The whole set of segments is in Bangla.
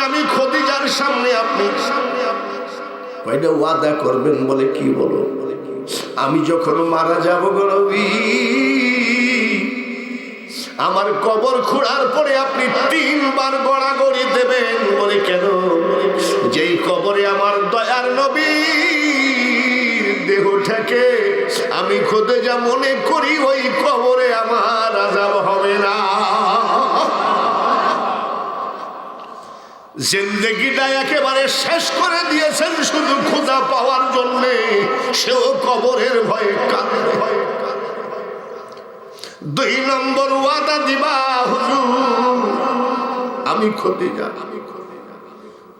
আমি খদিজার সামনে আপনি কয়টা ওয়াদা করবেন? বলে কি বলো? আমি যখন মারা যাব গো নবী, আমার কবর খোঁড়ার পরে আপনি 3 বার গড়াগড়ি দেবেন। বলে কেন? যেই কবরে আমার দয়ার নবীর দেহটাকে আমি খোদিজা মনে করি, ওই কবরে আমার আযাব হবে না। জিন্দেগিটা একেবারে শেষ করে দিয়েছেন শুধু খোদা পাওয়ার জন্য, সেও কবরের ভয়ে কাঁদে। 2 নম্বর ওয়াদা দিবা, হুজুর আমি খদিজা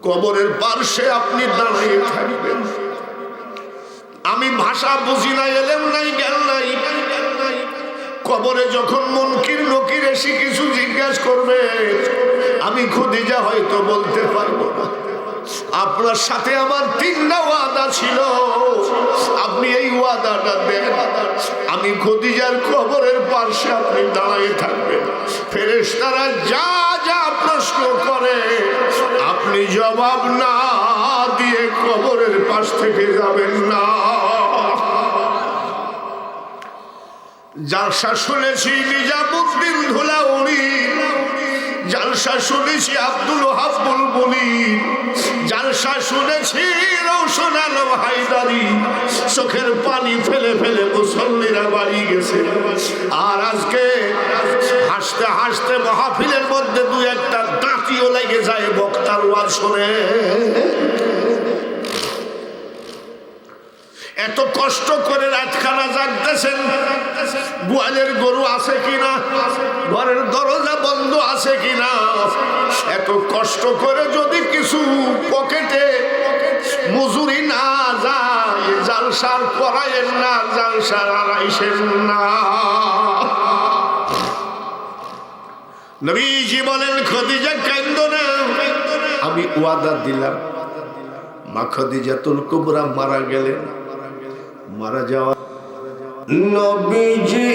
কবরের পার্শ্বে আপনি দাঁড়িয়ে থাকবেন। আমি ভাষা বুঝি না, এলেম নাই, জ্ঞান নাই। কবরে যখন মুনকির নকির এসে কিছু জিজ্ঞাসা করবে, আমি খদিজা হয়তো বলতে পারবো না। আপনার সাথে আমার 3টা ওয়াদা ছিল, আপনি এই ওয়াদাটা দেন। আমি খদিজার কবরের পাশে আপনি দাঁড়িয়ে থাকবেন। ফেরেশতারা যা যা প্রশ্ন করে আপনি জবাব না দিয়ে কবরের পাশ থেকে যাবেন না। জালসা শুনেছি নিজামুদ্দিন ধুলাউড়ি, জালসা শুনেছি আব্দুল ওহাব বুলবুলি, জালসা শুনেছি রওশন আলম হায়দারি। চোখের পানি ফেলে ফেলে মুসল্লিরা বাড়ি গেছে। আর আজকে হাসতে হাসতে মাহফিলের মধ্যে 2-1টা দাঁতিও লেগে যায় বক্তার ওয়াজ শুনে। এত কষ্ট করে রাতখানা জাগতেছেন, গোয়ালের গরু আছে কিনা, ঘরের দরজা বন্ধ আছে কিনা, এত কষ্ট করে যদি কিছু পকেটে মজুরি না যায়, জালসার করায়েন না, জালসার আড়াইশেন না। নবীজি বলেন খদিজা কাঁদো না, আমি ওয়াদা দিলাম। মা খদিজাতুল কুবরা মারা গেলেন। মারা যাওয়া নবীজি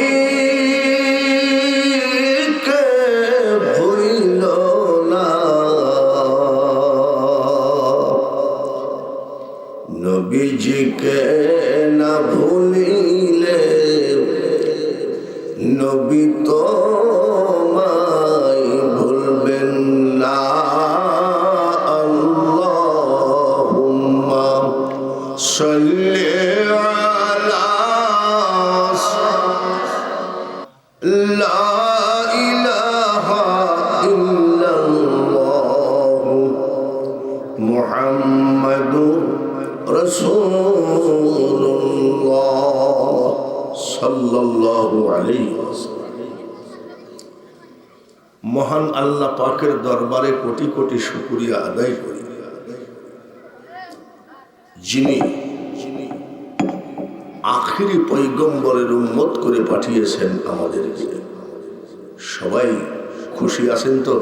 কে ভুলিল না, নবীজিকে না ভুলিলে নবী তোমায় ভুলবেন না। আল্লাহুম্মা সাল্লি মুহাম্মাদুর রাসূলুল্লাহ সাল্লাল্লাহু আলাইহি ওয়াসাল্লাম। মহান আল্লাহ পাকের দরবারে কোটি কোটি শুকরিয়া আদায় করি, যিনি আখিরি পয়গম্বরের উম্মত করে পাঠিয়েছেন আমাদেরকে। সবাই খুশি আছেন তো?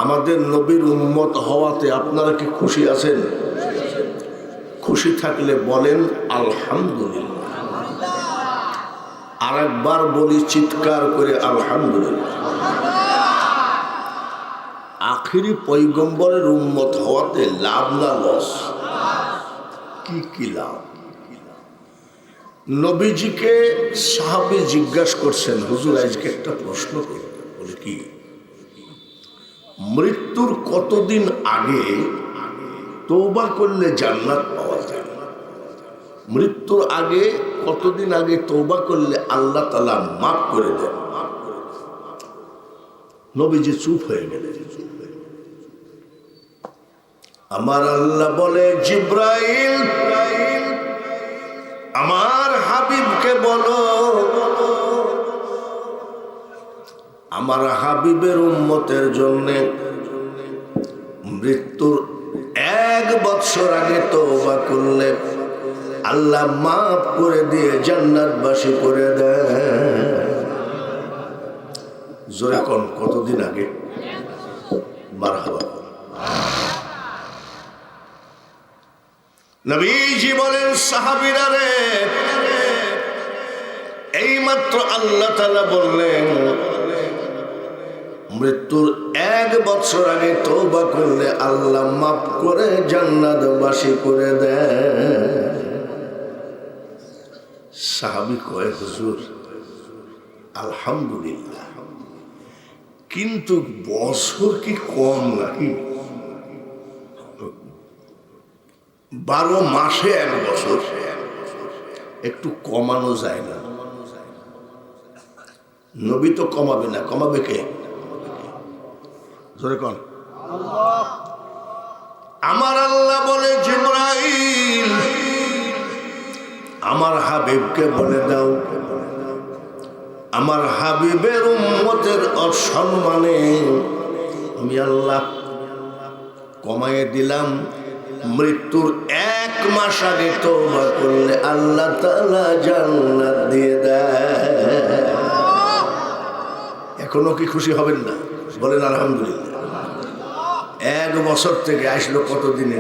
আমাদের নবীর উম্মত হওয়াতে আপনারা কি খুশি আছেন? খুশি থাকলে বলেন আলহামদুলিল্লাহ। আরেকবার বলি চিৎকার করে আলহামদুলিল্লাহ। আখিরি পয়গম্বরের উম্মত হওয়াতে লাভ না লস? কি লাভ? নবীজিকে সাহাবী জিজ্ঞাসা করছেন, হুজুর আজকে একটা প্রশ্ন করবেন। বলে কি? মৃত্যুর কতদিন আগে তওবা করলে জান্নাত পাওয়া যায়? মৃত্যুর আগে কতদিন আগে তওবা করলে আল্লাহ তাআলা মাফ করে দেন? নবীজি চুপ হয়ে গেলেন। আমার আল্লাহ বলে, জিব্রাইল আমার হাবিবকে বলো, আমার হাবিবের উম্মতের জন্য মৃত্যুর 1 বৎসর আগে তওবা করলে আল্লাহ মাফ করে দিয়ে জান্নাতবাসী করে দেন। জোরে কোন কতদিন আগে? মারহাবা। নবীজি বলেন, সাহাবীরা রে, এইমাত্র আল্লাহ তাআলা বললেন মৃত্যুর 1 বছর আগে তওবা করলে আল্লাহ মাফ করে জান্নাতবাসী করে দেয়। সাহাবী কয় হুজুর আলহামদুলিল্লাহ, কিন্তু বছর কি কম নাকি? 12 মাসে 1 বছর, একটু কমানো যায় না? নবী তো কমাবে না, কমাবে কে? জোরে কোন? আমার আল্লাহ বলে জিবরাইল আমার হাবিবকে বলে দাও, আমার হাবিবের উম্মতের অসম্মানে আমি আল্লাহ কমায়ে দিলাম, মৃত্যুর 1 মাস আগে তওবা করলে আল্লাহ তাআলা জান্নাত দিয়ে দেয়। এখনো কি খুশি হবেন না? বলেন আলহামদুলিল্লাহ। 1 বছর থেকে আসলো কত দিনে?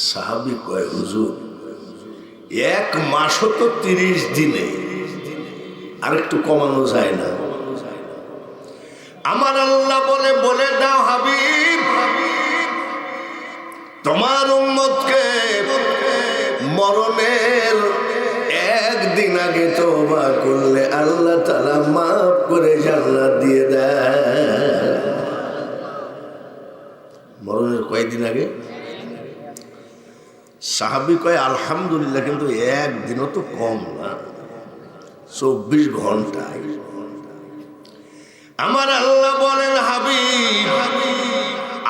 সাহাবী কয় হুজুর 1 মাসও তো 30 দিনে, আর একটু কমানো যায় না? আমার আল্লাহ বলে দাও হাবিব, তোমার উম্মতকে মরণের 1 দিন আগে তওবা করলে আল্লাহ তাআলা মাফ করে জান্নাত দিয়ে দেয়। মরণের কয়দিন আগে? সাহাবী কয় আলহামদুলিল্লাহ, কিন্তু 1 দিনও তো কম না, 24 ঘন্টায়। আমার আল্লাহ বলেন হাবিব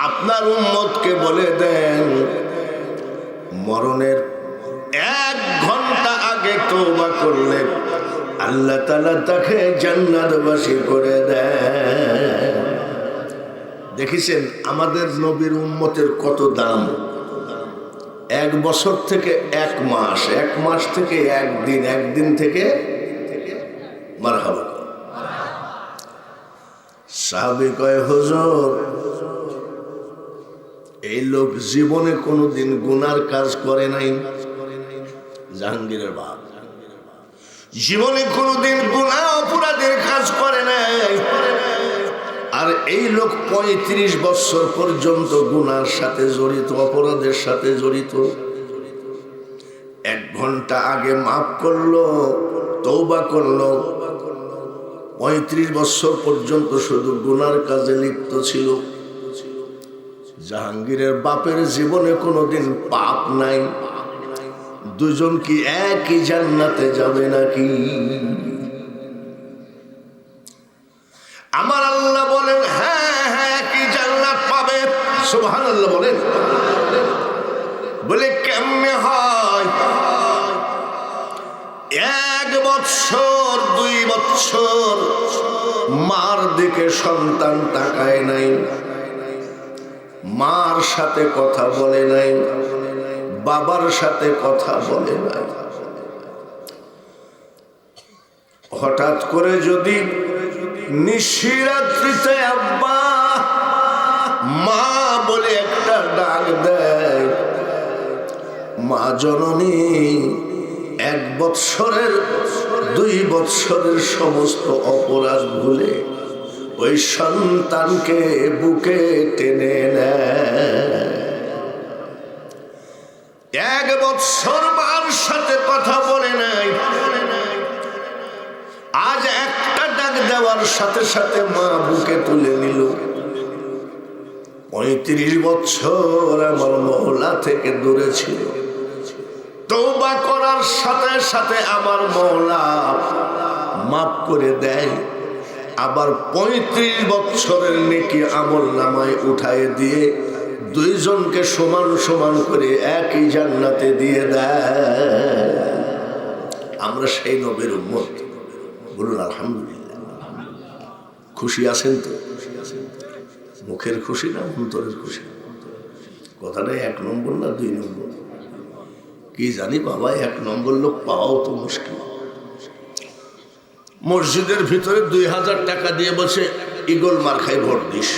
আপনার উম্মতকে বলে দেন মরণের 1 ঘন্টা আগে তওবা করলে আল্লাহ তাআলা তাকে জান্নাতবাসী করে দেয়। দেখেছেন আমাদের নবীর উম্মতের কত দাম? 1 বছর থেকে 1 মাস, 1 মাস থেকে 1 দিন, 1 দিন থেকে মারহাবা। সাহাবী কয় হুজুর এই লোক জীবনে কোনোদিন গুনার কাজ করে নাই। জাহাঙ্গীরের বাপ জীবনে কোনোদিন গুনাহ অপরাধের কাজ করে নাই, আর এই লোক 35 বছর পর্যন্ত গুনার সাথে জড়িত, অপরাধের সাথে জড়িত। 1 ঘন্টা আগে মাফ করলো, তওবা করলো, 35 বছর পর্যন্ত শুধু গুনার কাজে লিপ্ত ছিল। জাহাঙ্গীরের বাপের জীবনে কোনোদিন পাপ নাই। দুজন কি একই জান্নাতে যাবে নাকি? আমার আল্লাহ বলেন হ্যাঁ হ্যাঁ একই জান্নাত পাবে। সুবহানাল্লাহ বলেন। বলে কেমনে হয়? 1 বছর 2 বছর মার দিকে সন্তান তাকায় নাই, মার সাথে কথা বলে নাই, বাবার সাথে কথা বলে নাই। হঠাৎ করে যদি নিশিরাত্রিতে আব্বা মা বলে একটা ডাক দেয়, মা জননী 1 বৎসরের 2 বৎসরের সমস্ত অপরাধ ভুলে ওই সন্তানকে বুকে টেনে নেয়। 1 বৎসর মার সাথে কথা বলে নাই, আজ একটা ডাক দেওয়ার সাথে সাথে মা বুকে তুলে নিল। 35 বছর আমার মওলা থেকে দূরে ছিল, তওবা করার সাথে সাথে আমার মওলা মাফ করে দেয়। আবার 35 বছরের নেকি আমল নামায় উঠায় দিয়ে 2 জনকে সমান সমান করে একই জান্নাতে দিয়ে দেয়। আমরা সেই নবীর উম্মত। বলুন আলহামদুলিল্লাহ। খুশি আছেন তো? মুখের খুশি না অন্তরের খুশি? কথাটা 1 নম্বর না 2 নম্বর? কি জানি বাবা, 1 নম্বর লোক পাওয়াও তো মুশকিল। মসজিদের ভিতরে 2000 টাকা দিয়ে বসে ইগল মার্কায় ভোট দিস,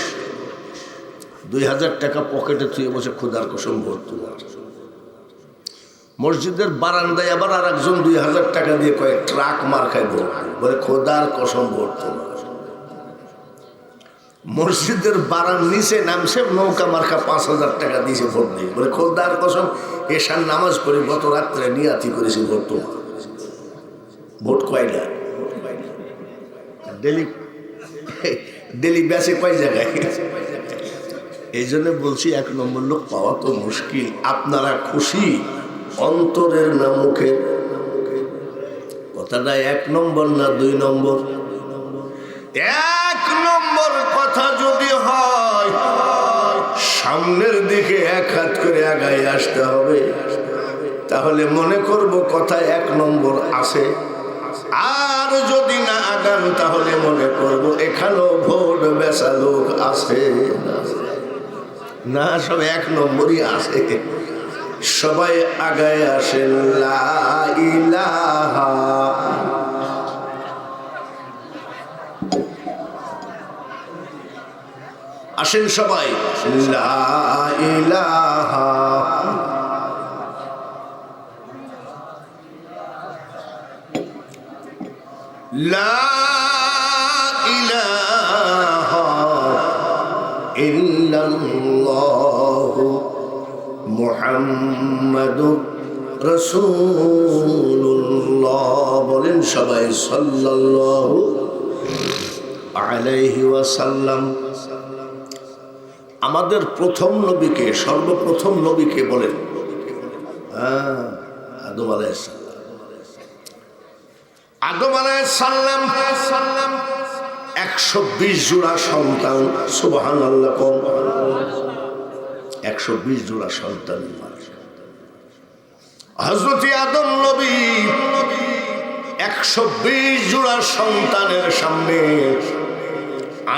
2000 টাকা পকেটে থুয়ে বসে খোদার কসম ভোট তোমার। মসজিদের বারান্দায় আবার আর একজন 2000 টাকা দিয়ে কয়েক ট্রাক মার্কায় ভোট বলে খোদার কসম ভোট তোমার। মসজিদের বারার নিচে নামছে, নৌকা মার্কা 5,000 টাকা দিয়েছে ভোট দিয়ে, বলে খোদার কসম এশার নামাজ পড়ে গত রাত্রে নিয়াতি করেছি ভোট তোমার। ভোট কয়টা ডেলি ডেলি বেচে কয় জায়গায়। এই জন্য বলছি 1 নম্বর লোক পাওয়া তো মুশকিল। আপনারা খুশি অন্তরের না মুখের? কথাটা 1 নম্বর না 2 নম্বর? 1 নম্বর কথা যদি হয় সামনের দিকে 1 হাত করে আগায় আসতে হবে, তাহলে মনে করব কথা 1 নম্বর আছে। আর যদি না আগান তাহলে মনে করব এখানেও ভোট বেচা লোক আছে। না, সব 1 নম্বরই আছে। সবাই আগায় আসেন, লা ইলাহা আসেন সবাই, লা ইলাহা লা ইলাহা ইল্লাল্লাহু মুহাম্মাদুর রাসূলুল্লাহ। বলেন সবাই সাল্লাল্লাহু আলাইহি ওয়াসাল্লাম। আমাদের প্রথম নবীকে, সর্বপ্রথম নবীকে বলেন? আদম আলাইহিস সালাম। আদম আলাইহিস সালাম 120 জোড়া সন্তান। সুবহানাল্লাহ। 120 জোড়া সন্তান। হযরত আদম নবী 120 জোড়া সন্তানের সামনে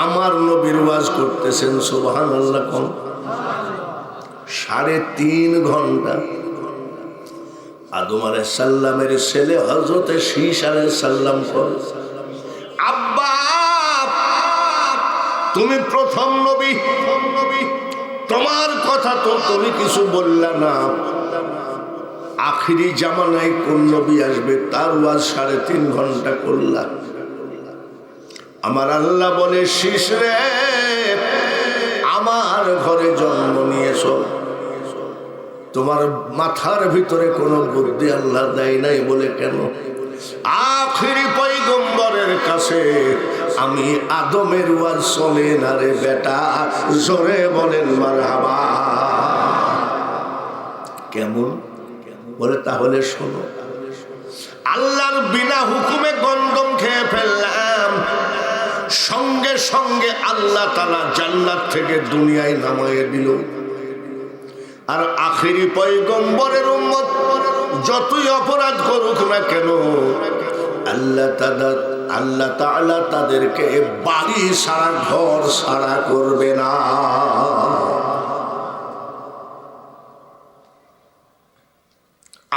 আমার নবীর ওয়াজ করতেছেন। সুবহানাল্লাহ। 3.5 ঘন্টা। আদম আলাইহিস সালামের ছেলে হযরত শীশ আলাইহিস সালাম কল, আব্বা তুমি প্রথম নবী, তোমার কথা তো তুমি কিছু বললা না। আখিরি জামানায় কোন নবী আসবে তার ওয়াজ 3.5 ঘন্টা করলা। আমার আল্লাহ বলে, শীষ রে, আমার ঘরে জন্ম নিয়েছো, তোমার মাথার ভিতরে কোনো বুদ্ধি আল্লাহ দেয় নাই বলে কেন? আখিরি পয়গম্বরের কাছে আমি আদমের ওয়াজ চলে না রে বেটা, জোরে বলেন মারহাবা। কেমন? বলে তাহলে শোনো, আল্লাহর বিনা হুকুমে গন্ধম খেয়ে ফেললাম, সঙ্গে সঙ্গে আল্লাহ তাআলা জান্নাত থেকে দুনিয়ায় নামায়ে দিল। আর আখিরি পয়গম্বরের উম্মত যতই অপরাধ করুক না কেন, আল্লাহ তাআলা তাদেরকে বাড়ি সারা ঘর সারা করবে না।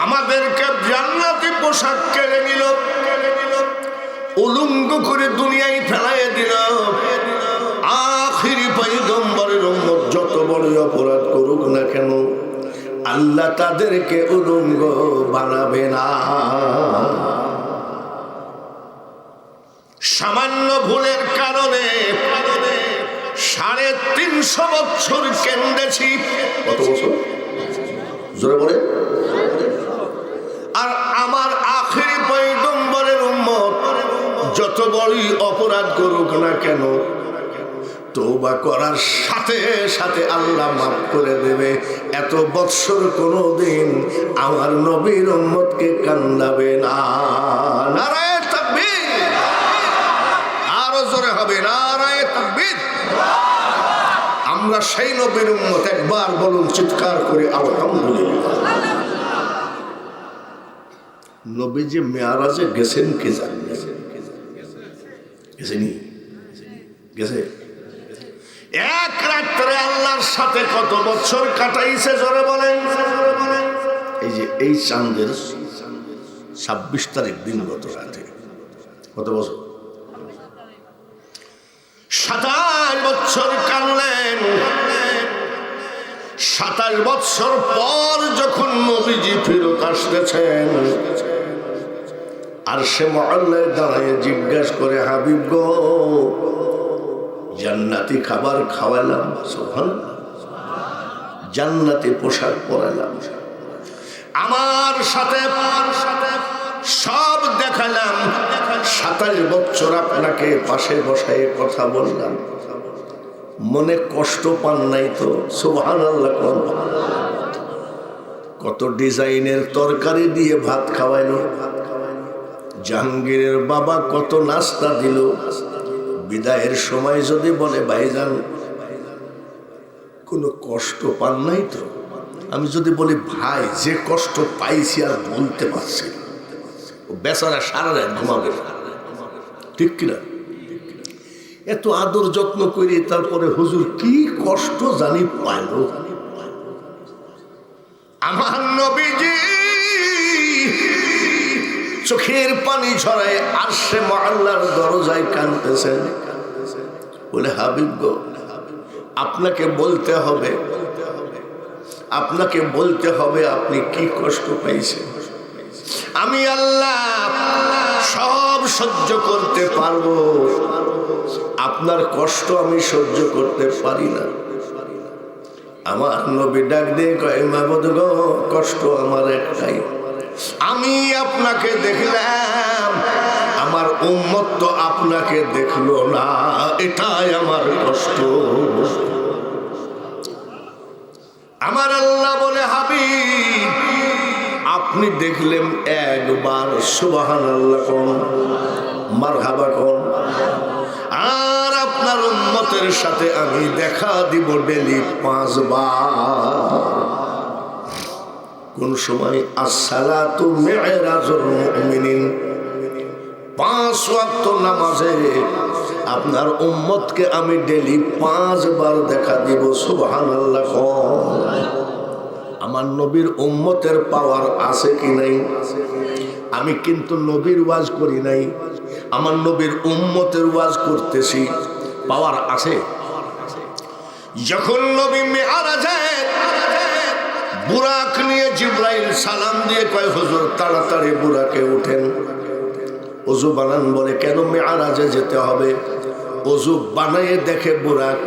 আমাদেরকে জান্নাতি পোশাক কেড়ে নিল, উলঙ্গ করে দুনিয়ায় ফেলাইয়ে দিল। আখিরি পয়গম্বরের উম্মত যত বড় অপরাধ করুক না কেন, আল্লাহ তাদেরকে উলঙ্গ বানাবে না। সামান্য ভুলের কারণে 350 বছর কেন্দেছি। কত বছর? জোরে বলে। আর আমার আখিরি পয়গম্বরের উম্মত যত বড়ই অপরাধ করুক না কেন, তওবা করার সাথে সাথে আল্লাহ মাফ করে দেবে। এত বৎসর কোনদিন আমার নবীর উম্মতকে কান্দাবে না। নারায়ে তাকবীর! আরো জোরে হবে, নারায়ে তাকবীর! আমরা সেই নবীর উম্মত, একবার বলুন চিৎকার করে আলহামদুলিল্লাহ। নবী যে মেরাজে গেছেন কে জানে? গেছেনি? গেছে? এক রাত্রে আল্লাহর সাথে কত বছর কাটাইছে জোরে বলেন? এই যে এই চাঁদের 26 তারিখ দিন গত রাতে কত বছর? 27 বছর কানলেন। 27 বছর পর যখন নবীজি ফেরত আসতেছেন, আর সে মহল্লায় দাঁড়িয়ে জিজ্ঞাসা করে, হাবিব গো, জান্নাতি খাবার খাওয়ালাম, সুবহানাল্লাহ, জান্নাতি পোশাক পরালাম, আমার সাথে সব দেখালাম। 27 বছর আপনাকে পাশে বসায় কথা বললাম, মনে কষ্ট পান নাই তো? সুবহানাল্লাহ। কত ডিজাইনের তরকারি দিয়ে ভাত খাওয়াইলো, জাহাঙ্গীরের বাবা কত নাস্তা দিল। বিদায়ের সময় যদি বলে ভাইজান কোনো কষ্ট পান নাই তো, আমি যদি বলি ভাই যে কষ্ট পাইছি আর বলতে পারছি, ও বেচারা সারা রাত ঘুমাবে, ঠিক কিনা? এত আদর যত্ন করি, তারপরে হুজুর কি কষ্ট জানি পাইল। আমার নবীজি চোখের পানি ছড়ায় আরশে মুআল্লার দরজায় কাঁদতেছেন। বলে হাবিব গো, আপনাকে বলতে হবে, আপনাকে বলতে হবে আপনি কি কষ্ট পাইছেন। আমি আল্লাহ সব সহ্য করতে পারবো, আপনার কষ্ট আমি সহ্য করতে পারি না। আমার নবী ডাক দিয়ে কয়, মাবুদ গো, কষ্ট আমার একটাই, আমি আপনাকে দেখলাম, আমার উম্মত তো আপনাকে দেখলো না, এটাই আমার কষ্ট। আমার আল্লাহ বলে, হাবিব আপনি দেখলেন একবার, সুবহানাল্লাহ কোন, মারহাবা কোন, আর আপনার উম্মতের সাথে আমি দেখা দিব ডেলি 5 বার। কোন সময়? আসসালাতু মি'রাজুল মুমিনিন, 5 ওয়াক্ত নামাজে আপনার উম্মতকে আমি ডেলি 5 বার দেখা দিব, সুবহানাল্লাহ। আমার নবীর উম্মতের পাওয়ার আছে কি নাই? আমি কিন্তু নবীর ওয়াজ করি নাই, আমার নবীর উম্মতের ওয়াজ করতেছি, পাওয়ার আছে। যখন নবী মেরাজে বুরাক নিয়ে জিবরাইল সালাম দিয়ে কয়, হুজুর তাড়াতাড়ি বুরাকে উঠেন, ওযু বানান। বলে কেন মেরাজে যেতে হবে? ওযু বানায়ে দেখে বুরাক,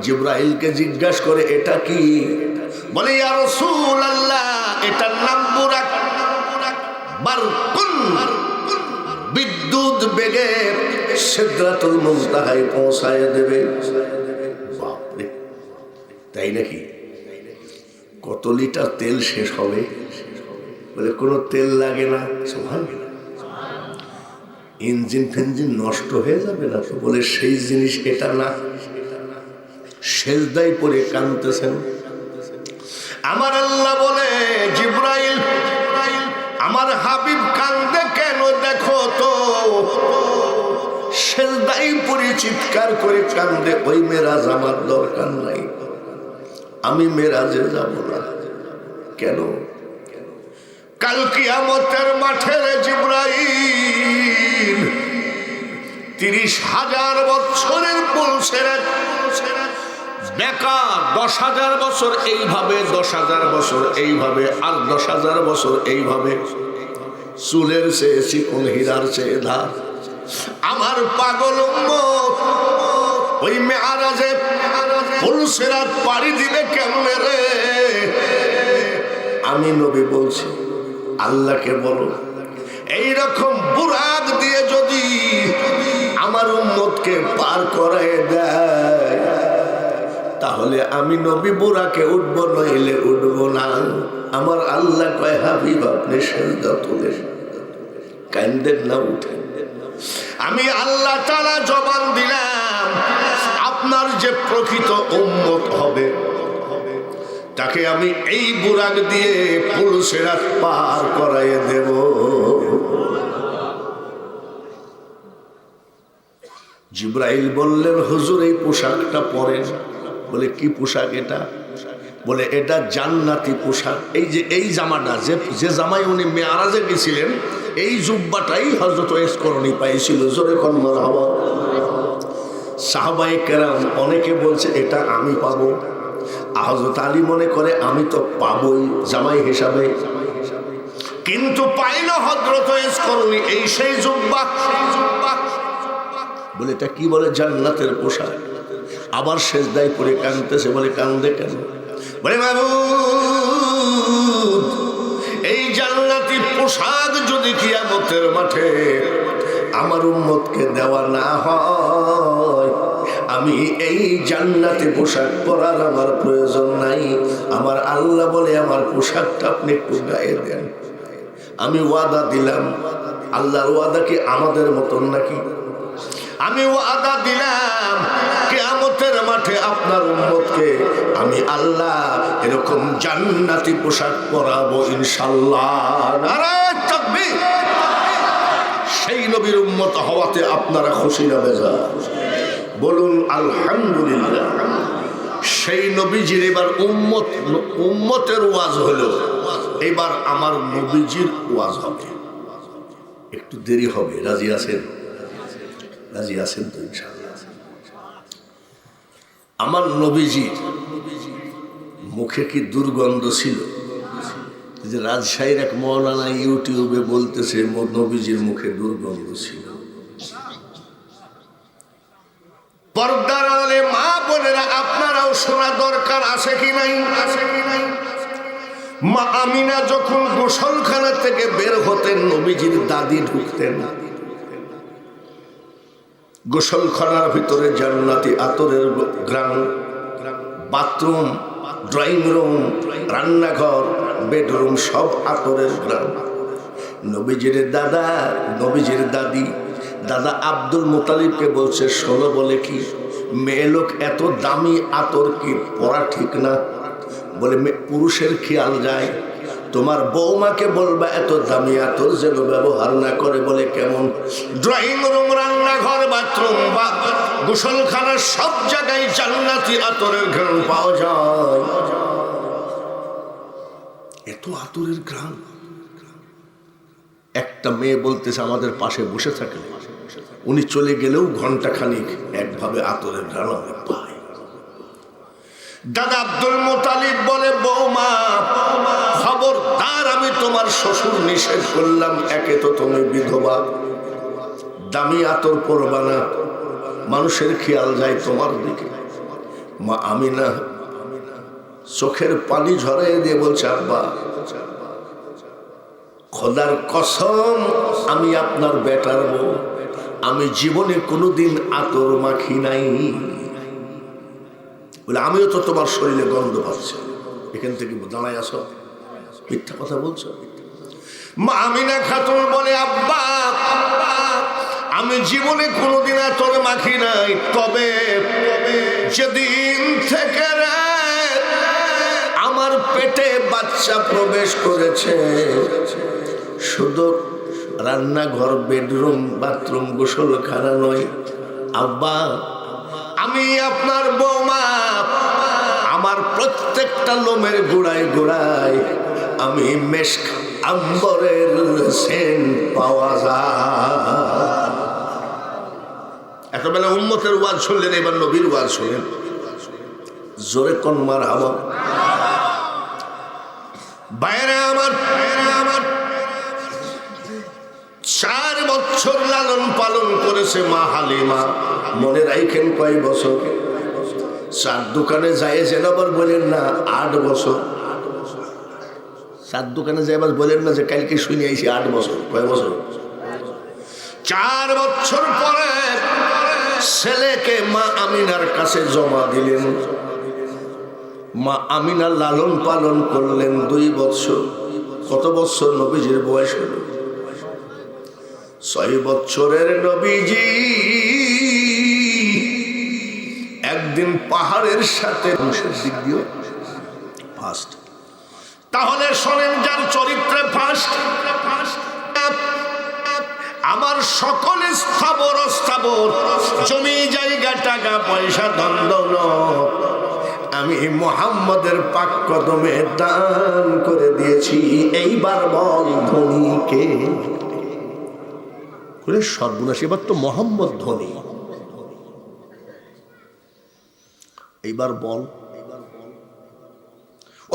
জিবরাইলকে জিজ্ঞাসা করে এটা কি? বলে ইয়া রাসূলুল্লাহ, এটার নাম বুরাক, বারকুন, বিদ্যুৎ বেগে সিদরাতুল মুনতাহায় পৌঁছায় দেবে। বাপরে, তাই নাকি? কত লিটার তেল শেষ হবে? বলে কোনো তেল লাগে না, সুবহানাল্লাহ। ইঞ্জিন ফেঞ্জিন নষ্ট হয়ে যাবে না তো? বলে সেই জিনিস এটা না। সেজদায় পড়ে কাঁদতেছেন। আমার আল্লাহ বলে, জিবরাইল আমার হাবিব কান্দে কেন দেখো তো। সেজদায় পড়ে চিৎকার করে কান্দে, ওই মেরাজ আমার দরকার নাই, আমি মেরাজে যাব না। কেন? কাল কিয়ামতের মাঠে জিবরাইল 30,000 বছরের পুলসেরাত বেকার, 10,000 বছর এইভাবে, 10,000 বছর এইভাবে, আর 10,000 বছর এইভাবে, চুলের চেয়ে চিকন, হীরার চেয়ে ধার। আমার পাগল উম্মত ওই মেরাজে পুলসেরাত পাড়ি দিবে কেমনে রে? আমি নবী বলছি, আল্লাহকে বলো এইরকম বুরাক দিয়ে যদি আমার উম্মতকে পার করায় দেয়, তাহলে আমি নবী বুরাকে উঠবো, নইলে উঠবো না। আমার আল্লাহ কয়, হাবিব আপনি সেজদা তুলেন, কান্দেন না, উঠেন। আমি আল্লাহ তাআলা জবান দিলাম, আপনার যে প্রকৃত উম্মত হবে তাকে আমি এই বুরাক দিয়ে পুলসেরাত পার করাইয়ে দেব। জিবরাইল বললেন, হুজুর এই পোশাকটা পরেন। বলে কি পোশাক এটা? বলে এটা জান্নাতি পোশাক। এই যে এই জামাটা, যে জামাই উনি মেরাজে গেছিলেন, এই জুব্বাটাই হযরত ওয়াইস করণী পাইছিল। জোরে কোন মারহাবা। সাহাবায়ে কেরাম অনেকে বলছে এটা আমি পাবো, হযরত আলী মনে করে আমি তো পাবোই জামাই হিসাবে, কিন্তু পাইল হযরত ওয়াইস করণী এই সেই জুব্বা। বলে এটা কি? বলে জান্নাতের পোশাক। আবার সেজদায় পড়ে কাঁদতেছে। বলে কান্দে কেন? বলে মাবুদ, এই জান্নাতি পোশাক যদি কিয়ামতের মাঠে আমার উম্মতকে দেওয়া না হয়, আমি এই জান্নাতি পোশাক পরার আমার প্রয়োজন নাই। আমার আল্লাহ বলে আমার পোশাকটা আপনি একটু গায়ে দেন। আমি ওয়াদা দিলাম। আল্লাহর ওয়াদা কি আমাদের মতন নাকি? আমি ওয়াদা দিলাম কিয়ামতের মাঠে আপনার উম্মতকে আমি আল্লাহ এরকম জান্নাতি পোশাক পরাবো ইনশাআল্লাহ। নারায়ে তাকবীর। সেই নবীর উম্মত হওয়াতে আপনারা খুশি না বেজার? বলুন আলহামদুলিল্লাহ। সেই নবীজির এবার উম্মতের ওয়াজ হলো, এবার আমার নবীজির ওয়াজ হবে। একটু দেরি হবে। রাজি আছেন? রাজি আছেন তো ইনশাআল্লাহ? আমার নবীজির মুখে কি দুর্গন্ধ ছিল যে রাজশাহীর এক মৌলানা ইউটিউবে বলতেছে নবীজির মুখে দুর্গন্ধ ছিল। পর্দার আড়ালে মা বোনেরা আপনারাও শোনা দরকার আছে কি নাই? মা আমিনা যখন গোসলখানা থেকে বের হতেন, নবীজির দাদি ঢুকতেন। গোসলখানার ভিতরে জান্নাতি আতরের ঘ্রাণ, বাথরুম, ড্রয়িং রুম, রান্নাঘর, বেডরুম সব আতরের ঘ্রাণ। নবীজির দাদা, নবীজির দাদি, দাদা আব্দুল মুতালিবকে বলছে, শোনো বলে কি মেয়ে লোক এত দামি আতর কি পরা ঠিক না? বলে পুরুষের খেয়াল যায়, তোমার বৌমাকে বলবা এত দামি আতর যেন ব্যবহার না করে। বলে কেমন? ড্রয়িং রুম, রান্নাঘর, বাথরুম বা গোসলখানার সব জায়গায় জান্নাতি আতরের ঘ্রাণ পাওয়া যায়। এত আতরের ঘ্রাণ। একটা মেয়ে বলতেছে আমাদের পাশে বসে থাকে, উনি চলে গেলেও ঘন্টা খানিক একভাবে আতরের ঘ্রাণ আমি পাই। দাদা আব্দুল মুতালিব বলে, বৌমা খবরদার, আমি তোমার শ্বশুর নিষেধ করলাম, একে তো তুমি বিধবা, দামি আতর পরবা না, মানুষের খেয়াল যায় তোমার দিকে। মা আমিনা চোখের পানি ঝরাই দিয়ে বলছে, আব্বা খোদার কসম, আমি আপনার বেটার বউ, আমি জীবনে কোনোদিন আতর মাখি নাই। বলে আমিও তো তোমার শরীরে গন্ধ পাচ্ছি। এখান থেকে দাঁড়ায় আসো, মিথ্যা কথা বলছো। মা আমিনা খাতুন বলে, আব্বা আমি জীবনে কোনোদিন আতর মাখি নাই, তবে যেদিন থেকে আমার পেটে বাচ্চা প্রবেশ করেছে, শুধু রান্নাঘর, বেডরুম, বাথরুম, গোসলখানা নয় আব্বা, আমি আপনার বৌমা, আমার প্রত্যেকটা লোমের গোড়ায় গোড়ায় আমি মেশক আম্বরের সেন্ট পাওয়া যায়। এতবেলা উম্মতের ওয়াজ শুনলেন, এবার নবীর ওয়াজ শুনলেন। জোরে কোন মারহাবা। বাইরে আমার 4 বছর লালন পালন করেছে মা হালিমা। মনে রাখেন কয় বছর? 4 দোকানে যায় যেন আবার বলেন না 8 বছর। 4 দোকানে যায় আবার বলেন না যে কালকে শুনে আইছি 8 বছর। কয় বছর? 4 বছর পরে ছেলেকে মা আমিনার কাছে জমা দিলেন। মা আমিনা লালন পালন করলেন 2 বছর। কত বছর নবীজির বয়স হলো? 6 বছরের নবীজি একদিন পাহাড়ের সাথে মানুষের দিক দিয়ে ফার্স্ট। তাহলে শোনেন, যার চরিত্রে ফার্স্ট, আমার সকল স্থাবর অস্থাবর জমি জায়গা টাকা পয়সা দ্বন্দ্ব আমি মুহাম্মদের পাক কদমে দান করে দিয়েছি। এইবার বল ধনীকে বলে সর্বনাশ, এবার তো মোহাম্মদ ধনী। এইবার বল।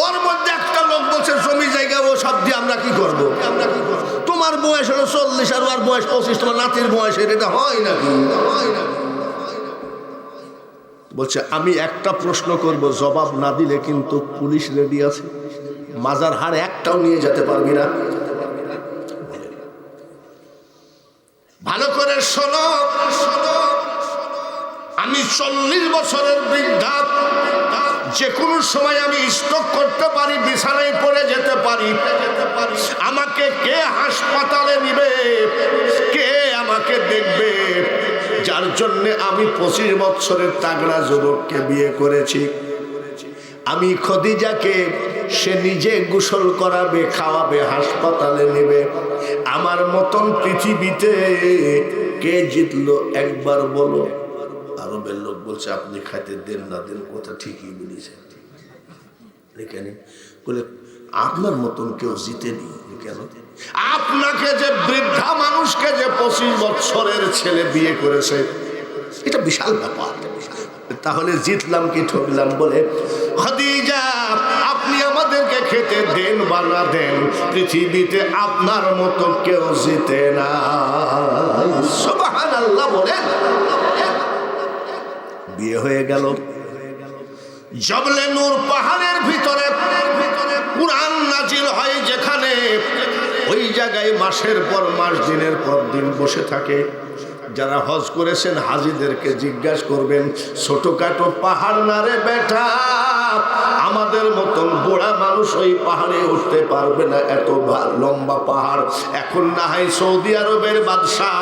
ওর মধ্যে একটা লোক বলছে জমি জায়গা জায়গা ও সব দিয়ে আমরা কি করবো? তোমার বয়স হলো 40 আর ওর বয়স 25, তোমার নাতির বয়স, এটা হয় নাকি? বলছে আমি একটা প্রশ্ন করব, জবাব না দিলে কিন্তু পুলিশ রেডি আছে, মাজার হাড় একটাও নিয়ে যেতে পারবি না। ভালো করে শোনো, আমি 40 বছরের বৃদ্ধা, যে কোনো সময় আমি স্ট্রোক করতে পারি, বিছানায় পড়ে যেতে পারি। আমাকে কে হাসপাতালে নিবে, কে আমাকে দেখবে? যার জন্য আমি 25 বছরের তাগড়া যুবককে বিয়ে করেছি। আমি খদিজাকে সে নিজে গোসল করাবে, খাওয়াবে, হাসপাতালে নেবে। আমার মতন পৃথিবীতে কে জিতলো একবার বলো? আরবের লোক বলছে আপনি খাইতে দেন না দেন, কথা ঠিকই বলেছেন। এখানে বলে আপনার মতন কেউ জিতেনি কেন? আপনাকে যে বৃদ্ধা মানুষকে যে 25 বছরের ছেলে বিয়ে করেছে, এটা বিশাল ব্যাপার। তাহলে জিতলাম কি ঠকলাম? বলে খাদিজা আপনি আমাদেরকে খেতে দেন বা না দেন, পৃথিবীতে আপনার মতো কেউ জিতে না। সুবহানাল্লাহ বলেন। বিয়ে হয়ে গেল। জবলে নূর পাহাড়ের ভিতরে কুরআন নাজিল হয় যেখানে, ওই জায়গায় মাসের পর মাস, দিনের পর দিন বসে থাকে। যারা হজ করেছেন হাজিদেরকে জিজ্ঞাসা করবেন, ছোটখাটো পাহাড় না রে বেটা, আমাদের মতন বুড়া মানুষ ওই পাহাড়ে উঠতে পারবে না, এত লম্বা পাহাড়। এখন না হয় সৌদি আরবের বাদশাহ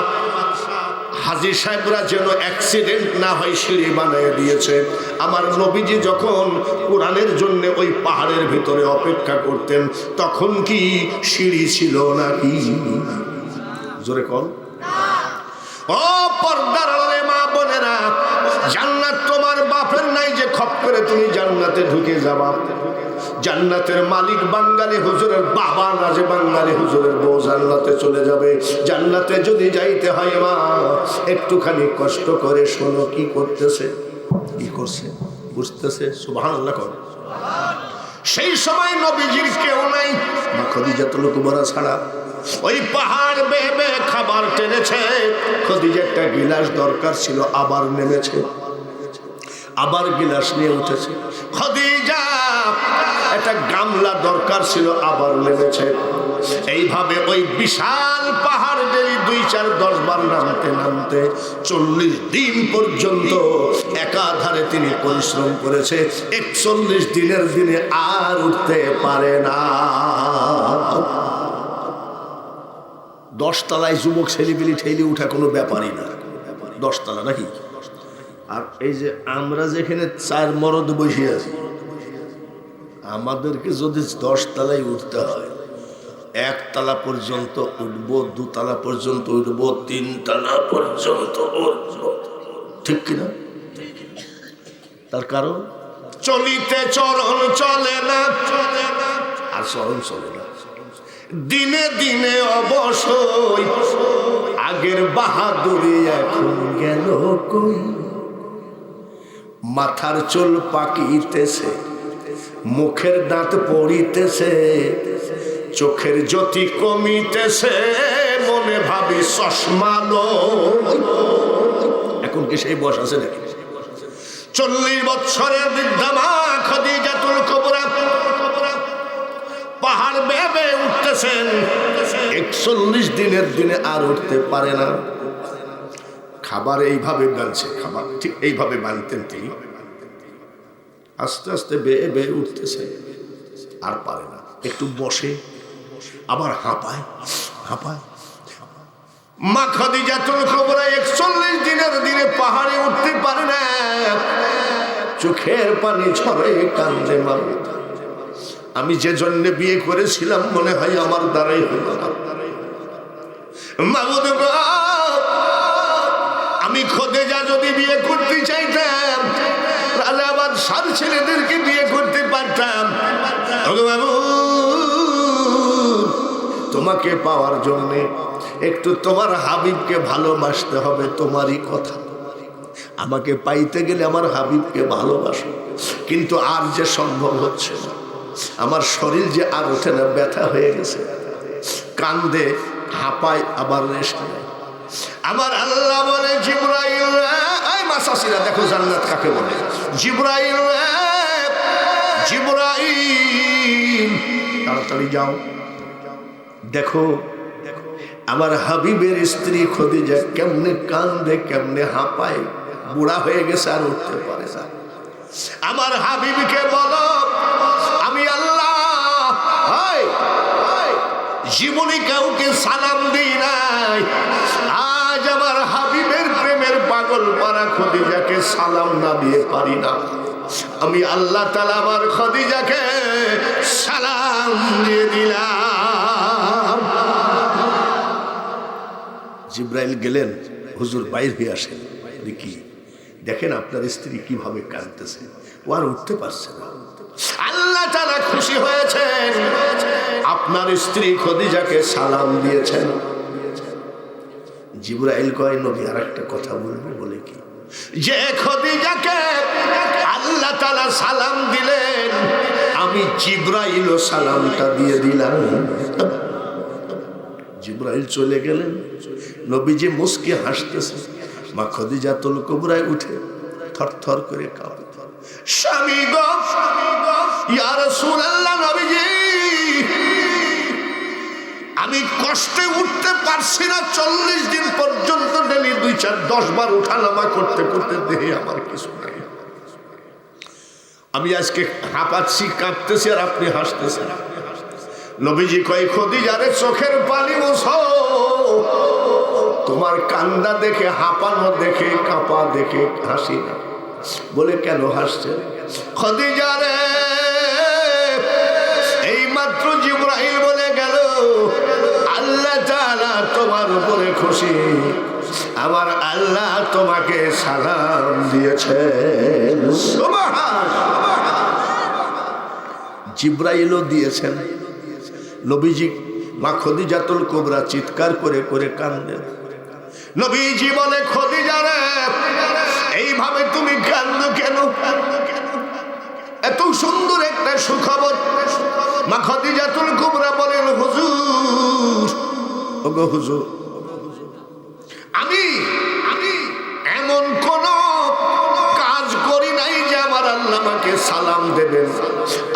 হাজী সাহেবরা যেন অ্যাক্সিডেন্ট না হয় সিঁড়ি বানিয়ে দিয়েছে। আমার নবীজি যখন কোরআনের জন্য ওই পাহাড়ের ভিতরে অপেক্ষা করতেন, তখন কি সিঁড়ি ছিল নাকি? জোরে কল। ও পর্দার আড়ালে মা বোনেরা, জান্নাত তোমার বাপের নাই যে খপ করে তুমি জান্নাতে ঢুকে যাবা। জান্নাতের মালিক বাঙালি হুজুরের বাবা না যে বাঙালি হুজুরের বউ জান্নাতে চলে যাবে। জান্নাতে যদি যাইতে হয় মা, একটুখানি কষ্ট করে শোনো কি করতেছে, কি করছে, বুঝতেছে? সুবহানাল্লাহ কর। সেই সময় নবীজির কেউ নাই, মা খাদিজাতুল কুবরা ছাড়া। ওই পাহাড় বেয়ে বেয়ে খাবার টেনেছে। খাদিজা একটা গিলাস দরকার ছিল, আবার নেমেছে, আবার গিলাস নিয়ে উঠেছে। খাদিজা একটা গামলা দরকার ছিল, আবার নেমেছে। এইভাবে ওই বিশাল পাহাড় ডেলি 2, 4, 10 বার নামতে নামতে 40 দিন পর্যন্ত একাধারে তিনি পরিশ্রম করেছে। 41 দিনের দিনে আর উঠতে পারে না। 10 তলায় যুবক ছেলেপিলি ঠেলি উঠা কোনো ব্যাপারই না। 10 তলা নাকি? আর এই যে আমরা যেখানে 4 মরদ বসে আছি, আমাদেরকে যদি 10 তলায় উঠতে হয়, 1 তলা পর্যন্ত উঠবো, 2 তলা পর্যন্ত উঠবো, 3 তলা পর্যন্ত উঠবো, ঠিক কিনা? তার কারণ চলিতে চরণ চলে না, আর চরণ চলে না। দিনে দিনে অবশ্যই আগের বাহাদুরি এখন গেল কই। মাথার চুল পাকিতেছে, মুখের দাঁত পড়িতেছে, চোখের জ্যোতি কমিতেছে, মনে ভাবি চশমা লই। এখন কি সেই বয়স আছে নাকি? 40 বছরের বৃদ্ধা মা খাদিজাতুল কুবরা পাহাড় বেয়ে বেয়ে উঠতেছেন। 41 দিনের দিনে আর উঠতে পারে না। খাবার এইভাবে বানছে, খাবার ঠিক এইভাবে বানতেন তিনি। আস্তে আস্তে বেয়ে বেয়ে উঠতেছে, আর পারে না। একটু বসে, আবার হাঁপায় হাঁপায়। মা খাদিজাতুল কুবরা 41 দিনের দিনে পাহাড়ে উঠতে পারে না। চোখের পানি ঝরে, কান্দে। মা, আমি যে জন্য বিয়ে করেছিলাম মনে হয় আমার দ্বারাই হলো না। মাবুদ গো, আমি খাদিজা যদি বিয়ে করতে চাইতাম, রাজাবাদ সার ছেলেদেরকে বিয়ে করতে পারতাম। বাবু, তোমাকে পাওয়ার জন্য একটু তোমার হাবিবকে ভালোবাসতে হবে। তোমারই কথা, আমাকে পাইতে গেলে আমার হাবিবকে ভালোবাসো। কিন্তু আর যে সম্ভব হচ্ছে না। আমার শরীর যে আর ওঠে না, ব্যথা হয়ে গেছে, কান্দে, হাঁপায়, আবার রেস্ট নেয়। আমার আল্লাহ বলে, জিবরাইল, এই মাসাসিরা দেখো জান্নাত কাকে বলে। জিবরাইল, জিবরাইল তাড়াতাড়ি যাও, দেখো আমার হাবিবের স্ত্রী খদিজা কেমনে কান্দে, কেমনে হাঁপায়, বুড়া হয়ে গেছে, আর উঠতে পারে না। আমার হাবিবকে বলো, আমি আল্লাহ জীবনে কাউকে সালাম দিই নাই, আজ আমার হাবিবের প্রেমের পাগল পারা খদিজাকে সালাম না দিয়ে পারি না। আমি আল্লাহ তাআলা আমার খদিজাকে সালাম দিয়ে দিলাম। জিবরাইল গেলেন, হুজুর বাইর হয়ে আসেন। কি দেখেন আপনার স্ত্রী কিভাবে কাঁদতেছে, ও আর উঠতে পারছে না। আল্লাহ তাআলা খুশি হয়েছেন, আপনার স্ত্রী খদিজাকে সালাম দিয়েছেন। জিবরাইল কয়, নবী আর একটা কথা বলবো। বলে কি? যে খদিজাকে আল্লাহ তাআলা সালাম দিলেন, আমি জিবরাইলও সালামটা দিয়ে দিলাম। জিবরাইল চলে গেলেন, নবীজি মুস্কি হাসতেছে। মা খদিজাতুল কুবরায় উঠে থরথর করে কাঁপে, স্বামী গো, ইয়া রাসূলুল্লাহ, নবীজি আমি কষ্টে উঠতে পারছি না, 40 দিন পর্যন্ত ডেলি 2-4-10 বার উঠানামা করতে করতে দেহে আমার কিছু নাই। আমি আজকে হাঁপাচ্ছি, কাঁপতেছি, আর আপনি হাসতেছেন। নবীজি কয়, খদিজারে চোখের পানি মুছো, তোমার কান্দা দেখে, হাঁপানো দেখে, কাঁপা দেখে হাসি না। বলে কেন হাসছে? খদিজারে এই মাত্র জিবরাইল বলে গেল, আল্লাহ তাআলা তোমার উপরে খুশি, আমার আল্লাহ তোমাকে সালাম দিয়েছে। জিবরাইলও দিয়েছেন। নবীজি মা খদিজাতুল কুবরা চিৎকার করে করে কান্দেন। নবীজি বলে, খদিজারে এইভাবে তুমি কান্দো কেন? এত সুন্দর একটা সুখবর। মা খদিজাতুল কুবরা বলেন, হুজুর, ওগো হুজুর, আমি এমন কোন কাজ করি নাই যে আমার আল্লাহ আমাকে সালাম দেবেন।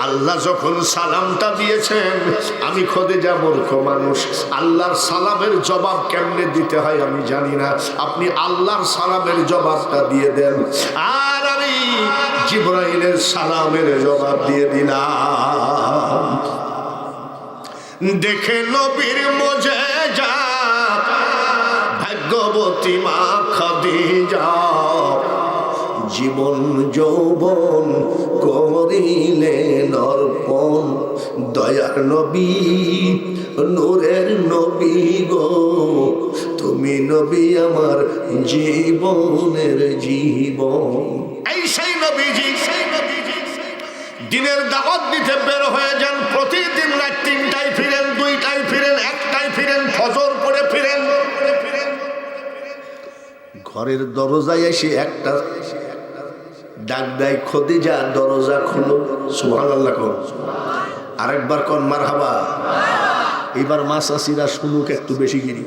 আল্লাহ যখন সালামটা দিয়েছেন, আমি খদিজা মূর্খ মানুষ, আল্লাহর সালামের জবাব কেমনে দিতে হয় আমি জানি না। আপনি আল্লাহর সালামের জবাবটা দিয়ে দেন, আর আমি জিবরাইলের সালামের জবাব দিয়ে দিলাম। দেখে নবীর মুজিজাত ভাগ্যবতী মা খদিজা, জীবন যৌবন করিলেন অর্পণ, দয়ার নবী, নূরের নবী গো, তুমি নবী আমার জীবনের জীবন। এই সেই নবীজি, দিনের দাওয়াত দিতে বের হয়ে যান, প্রতিদিন রাত 3টায় ফিরেন, 2টায় ফিরেন, 1টায় ফিরেন, ফজর পড়ে ফিরেন। ঘরের দরজায় এসে একটা ডাক দেয়, খদিজা দরজা খুলো। সুবহানাল্লাহ কোন, আরেকবার কোন মারহাবা। এবার মাসাসিরা শুনুক একটু বেশি গিরি।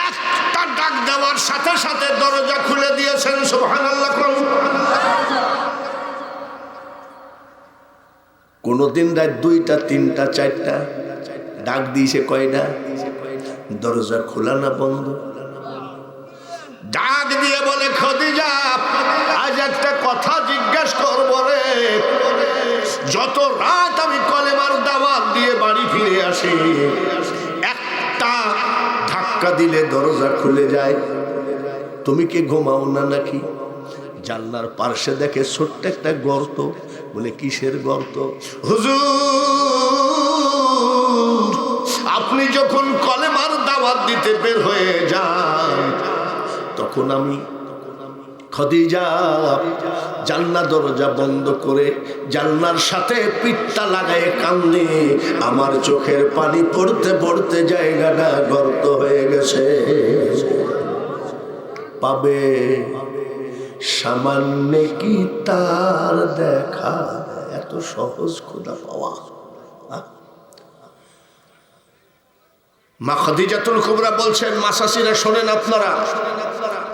একটা ডাক দেওয়ার সাথে সাথে দরজা খুলে দিয়েছেন। সুবহানাল্লাহ কোন। কোনদিন রাত 2টা, 3টা, 4টা ডাক দিয়েছে, কয়টা? দরজা খোলা না বন্ধ? ডাক দিয়ে বলে, খদিজা আজ একটা কথা জিজ্ঞাসা করবো রে। যত রাত আমি কলেমার দাওয়াত দিয়ে বাড়ি ফিরে আসি, একটা ধাক্কা দিলে দরজা খুলে যায়। তুমি কি ঘুমাও না নাকি? জানলার পার্শ্বে দেখে ছোট্ট একটা গর্ত। বলে কিসের গর্ত? হুজুর, আপনি যখন কলেমার দাওয়াত দিতে বের হয়ে যান, তখন আমি খদিজা জানলা দরজা বন্ধ করে জানলার সাথে পিঠটা লাগায় কান্দে। আমার চোখের পানি পড়তে পড়তে জায়গাটা গর্ত হয়ে গেছে। পাবে সামান্য কি তার দেখা, এত এত সহজ খোদা পাওয়া? মা খাদিজাতুল কুবরা বলছেন, মা চাচিরা শোনেন আপনারা,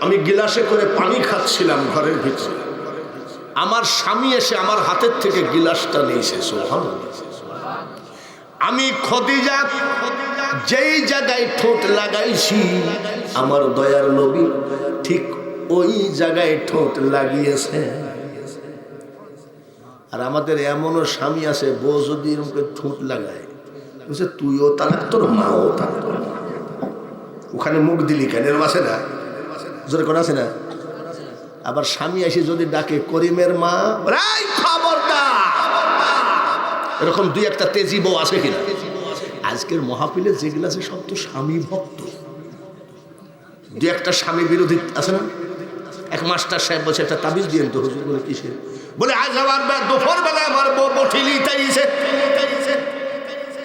আমি গিলাসে করে পানি খাচ্ছিলাম ঘরের ভিতরে, আমার স্বামী এসে আমার হাতের থেকে গিলাসটা নিয়েছে। সুবহানাল্লাহ। আমি খাদিজা যেই জায়গায় ঠোঁট লাগাইছি আমার দয়ার নবী ঠিক ওই জায়গায় ঠোঁট লাগিয়েছে। আর আমাদের এমনও স্বামী আছে, বউ যদি এরকম ঠোঁট লাগায় বলছে তুইও তালাক, তোর মাও তালাক। ওখানে মুখ দিলি কেন, এরকম আছে না? জোরে কোন আছে না? আবার স্বামী এসে যদি ডাকে করিমের মা, খবরদার, এরকম দুই একটা তেজি বউ আছে কিনা? আজকের মহাপিলে যেগুলো আছে সব তো স্বামী ভক্ত। দুই একটা স্বামী বিরোধী আছে না? এক মাস্টার সাহেব বলছে একটা তাবিজ দিয়েন তো। হুজুর বলে কিসে? বলে আজ আমার দুপুর বেলা আমার বউ বঠি লিতাইছে।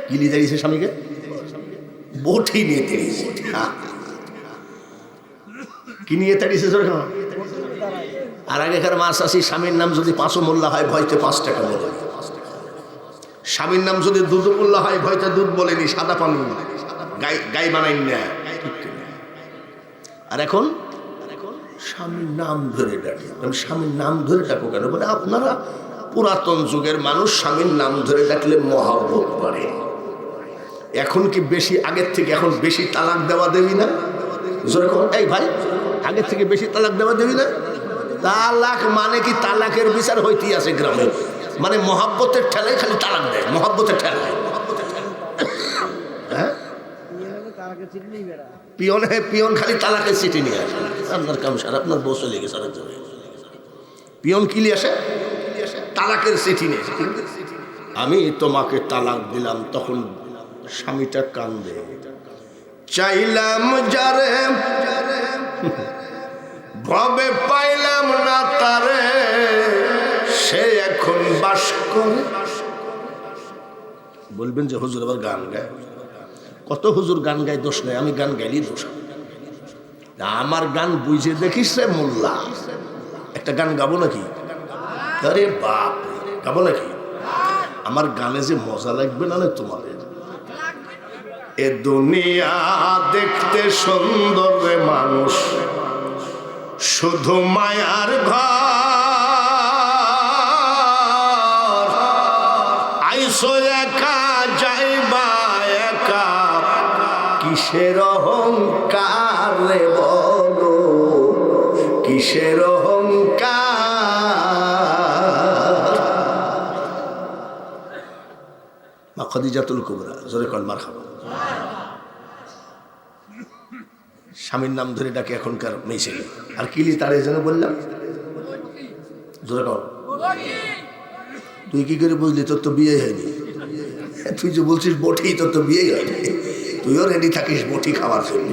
কি লিতাইছে? স্বামীকে বঠি নিয়ে তেড়িয়েছে। কি নিয়ে তেড়িয়েছে? আর আগেকার মাছ আসি, স্বামীর নাম যদি 5 মোল্লা হয় ভয়তে 5 টাকা বলে, স্বামীর নাম যদি দুধ মোল্লা হয় ভয়তে দুধ বলেনি, সাদা পানি গাই বানাই না। আর এখন স্বামীর নাম ধরে ডাকে। স্বামীর নাম ধরে ডাকো কেন? বলে আপনারা পুরাতন যুগের মানুষ, স্বামীর নাম ধরে ডাকলে মহব্বত বাড়ে। এখন কি বেশি আগের থেকে এখন বেশি তালাক দেওয়া দেবি না? এই ভাই, আগের থেকে বেশি তালাক দেওয়া দেবি না? তালাক মানে কি? তালাকের বিচার হইতেই আছে গ্রামে, মানে মহব্বতের ঠেলায় খালি তালাক দেয়, মহব্বতের ঠেলায়। হ্যাঁ, পিয়ন, হ্যাঁ পিয়ন খালি তালাকের চিঠি নিয়ে আসে। আপনার কাম সার, আপনার বউ চলে গেছে। পিয়ন কি নিয়ে আসে? তালাকের চিঠি নিয়ে আসে। আমি তোমাকে তালাক দিলাম, তখন স্বামীটা কান্দে, চাইলাম যারে ভবে পাইলাম না তারে, সে এখন বাস করে। বলবেন যে হুজুর আবার গান গায়। কত হুজুর গান গায়, দোষ নেই, আমি গান গাইলি দোষ। আমার গান বুঝে দেখিস রে মোল্লা, একটা গান গাবো নাকি? আরে বাপ, গাবো নাকি? আমার গানে যে মজা লাগবে না তোমাদের। এ দুনিয়া দেখতে সুন্দর রে মানুষ, শুধু মায়ার ঘর, আইসো একা যাইবা একা, কিসের অহংকার রে বলো, কিসের অহংকার। মা খাদিজাতুল কুবরা, জোরে কল মারহাবা। স্বামীর নাম ধরে ডাকে এখনকার মেয়ে ছেলে। আর কিলি তার যেন বললাম, জোরে কল। তুই কি করে বুঝলি? তোর তো বিয়ে হয়নি। তুই যে বলছিস বটি, তোর তো বিয়ে হয়নি। তুইও রেডি থাকিস বটি খাওয়ার জন্য।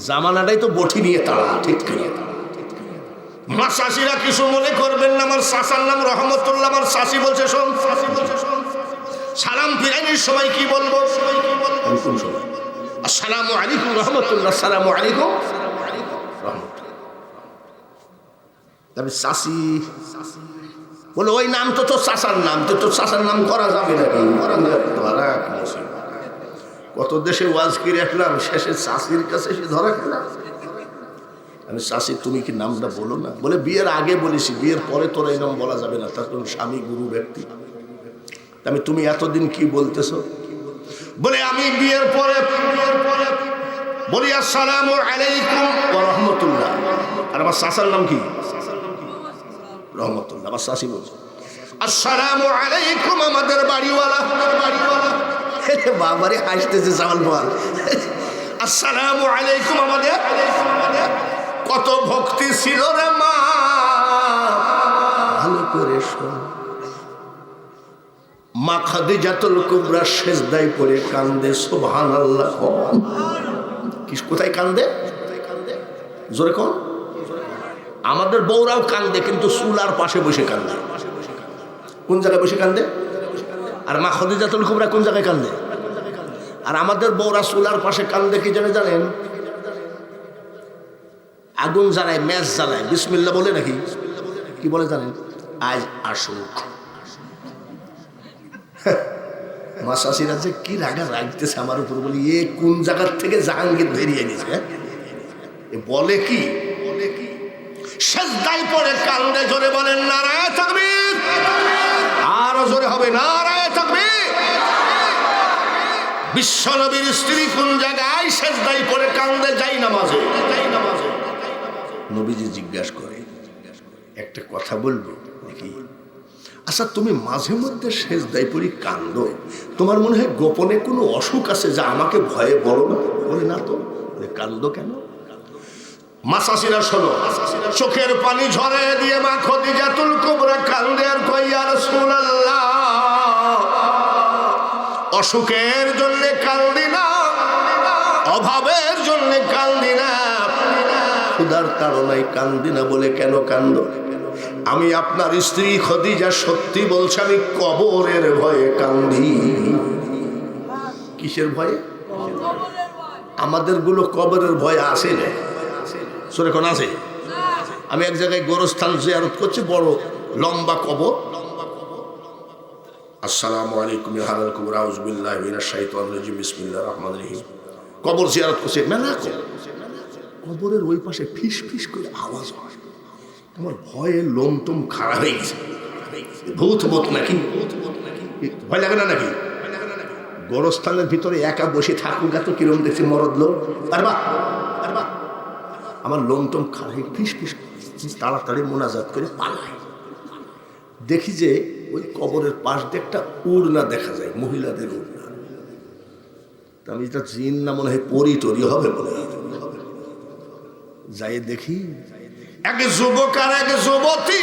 জামানাটাই তো বটি নিয়ে তাড়া, ঠিক কিনা? মা শাশিরা কিছু মনে করবেন না, আমার শাশার নাম রহমতুল্লাহ। আমার শাশি বলছে শোন, সালাম ফিরাইনির সময় কি বলবো? কোন সময়? আসসালামু আলাইকুম রহমতুল্লাহ, আসসালামু আলাইকুম রহমতুল্লাহ। তবে শাশি বলে ওই নাম তো তোর চাচার নাম, তো তোর চাচার নাম করা যাবে নাকি? কত দেশে ওয়াজ করে রাখলাম, শেষে চাষির কাছে এসে ধরা খেলাম। আমি চাষি তুমি কি নামটা বলো না? বলে বিয়ের আগে বলেছি, বিয়ের পরে তোর এই নাম বলা যাবে না, তার কারণ স্বামী গুরু ব্যক্তি। আমি তুমি এতদিন কি বলতেছো? বলে আমি বিয়ের পরে বলি আসসালামু আলাইকুম ওয়া রাহমাতুল্লাহ। আর আমার চাচার নাম কি? রহমতুল্লাহ। আমার শাশি বলছে আসসালামু আলাইকুম আমাদের বাড়িওয়ালা। বাবারে হাসতেছে জামাল বল, আসসালামু আলাইকুম আমাদের। কত ভক্তি ছিল রে মা, ভালো করে শোন। মা খাদিজাতুল কুবরা সেজদায় পড়ে কান্দে, সুবহানাল্লাহ। কোথায় কান্দে? জোরে কোন? আমাদের বউরাও কান্দে, কিন্তু চুলার পাশে বসে কান্দে। কোন জায়গায় বসে কান্দে? আর মা খাদিজাতুল কুবরা কোন জায়গায় কান্দে? আর আমাদের বউরা চুলার পাশে কান্দে কি জানেন? আগুন জ্বালায়, ম্যাচ জ্বালায়, বিসমিল্লাহ বলে নাকি কি বলে জানেন? আজ আসুক, মা শাশিরা যে কি রাগা রাখতেছে আমার উপর, বলি এ কোন জায়গার থেকে জাহাঙ্গীর বেরিয়ে নিছে, বলে কি সেজদায় পড়ে কান্দে, জোরে বলেন নারায়ে তাকবীর, আরো জোরে হবে নারায়ে তাকবীর। বিশ্ব নবীর স্ত্রী কোন জায়গায় সেজদায় পড়ে কান্দে, যাই নামাজে। নবীজি জিজ্ঞাসা করে, একটা কথা বলবো নাকি? আচ্ছা তুমি মাঝে মধ্যে সেজদায় পড়ি কান্দো, তোমার মনে হয় গোপনে কোনো অসুখ আছে যা আমাকে ভয়ে বলো না? বলে না তো, কান্দো কেন? মা শাশিরা শোনো, চোখের পানি ঝরে দিয়ে মা খদিজাতুল কুবরা কান্দে আর কয়, ইয়া রাসূলুল্লাহ, অসুখের জন্য কান্দি না, অভাবের জন্য কান্দি না, ক্ষুধার তাড়নায় কান্দি না। বলে কেন কান্দো? আমি আপনার স্ত্রী খদিজা সত্যি বলছে, আমি কবরের ভয়ে কান্দি। কিসের ভয়ে? আমাদের গুলো কবরের ভয়ে আসে না, সরে কোন আছে? আমি এক জায়গায় গোরস্থান জিয়ারত করছি, বড় লম্বা কবর। আসসালামু আলাইকুম হালাল কুবরা আউযু বিল্লাহি মিনাশ শাইতানির রাজিম বিসমিল্লাহির রহমানির রহিম। কবর জিয়ারত করছে, মেলা কবরের ওই পাশে ফিস ফিস করে আওয়াজ হয়। আমার ভয়ে লোমটুম খাড়া হয়ে গেছে, ভূত ভূত নাকি? ভয় লাগে না নাকি? গোরস্থানের ভিতরে একা বসে থাকুক, এত কিরম দেখছি মরদ লোক, পারবা? আমার লোমটুম খাড়া হয়ে ফিস ফিস, তাড়াতাড়ি মোনাজাত করে পালাই। দেখি যে ওই কবরের পাশ দিয়ে একটা উড়না দেখা যায়, মহিলাদের উড়না। আমি এটা জিন না মনে হয় পরি টরি হবে বলে যাই দেখি, এক যুবক আর এক যুবতী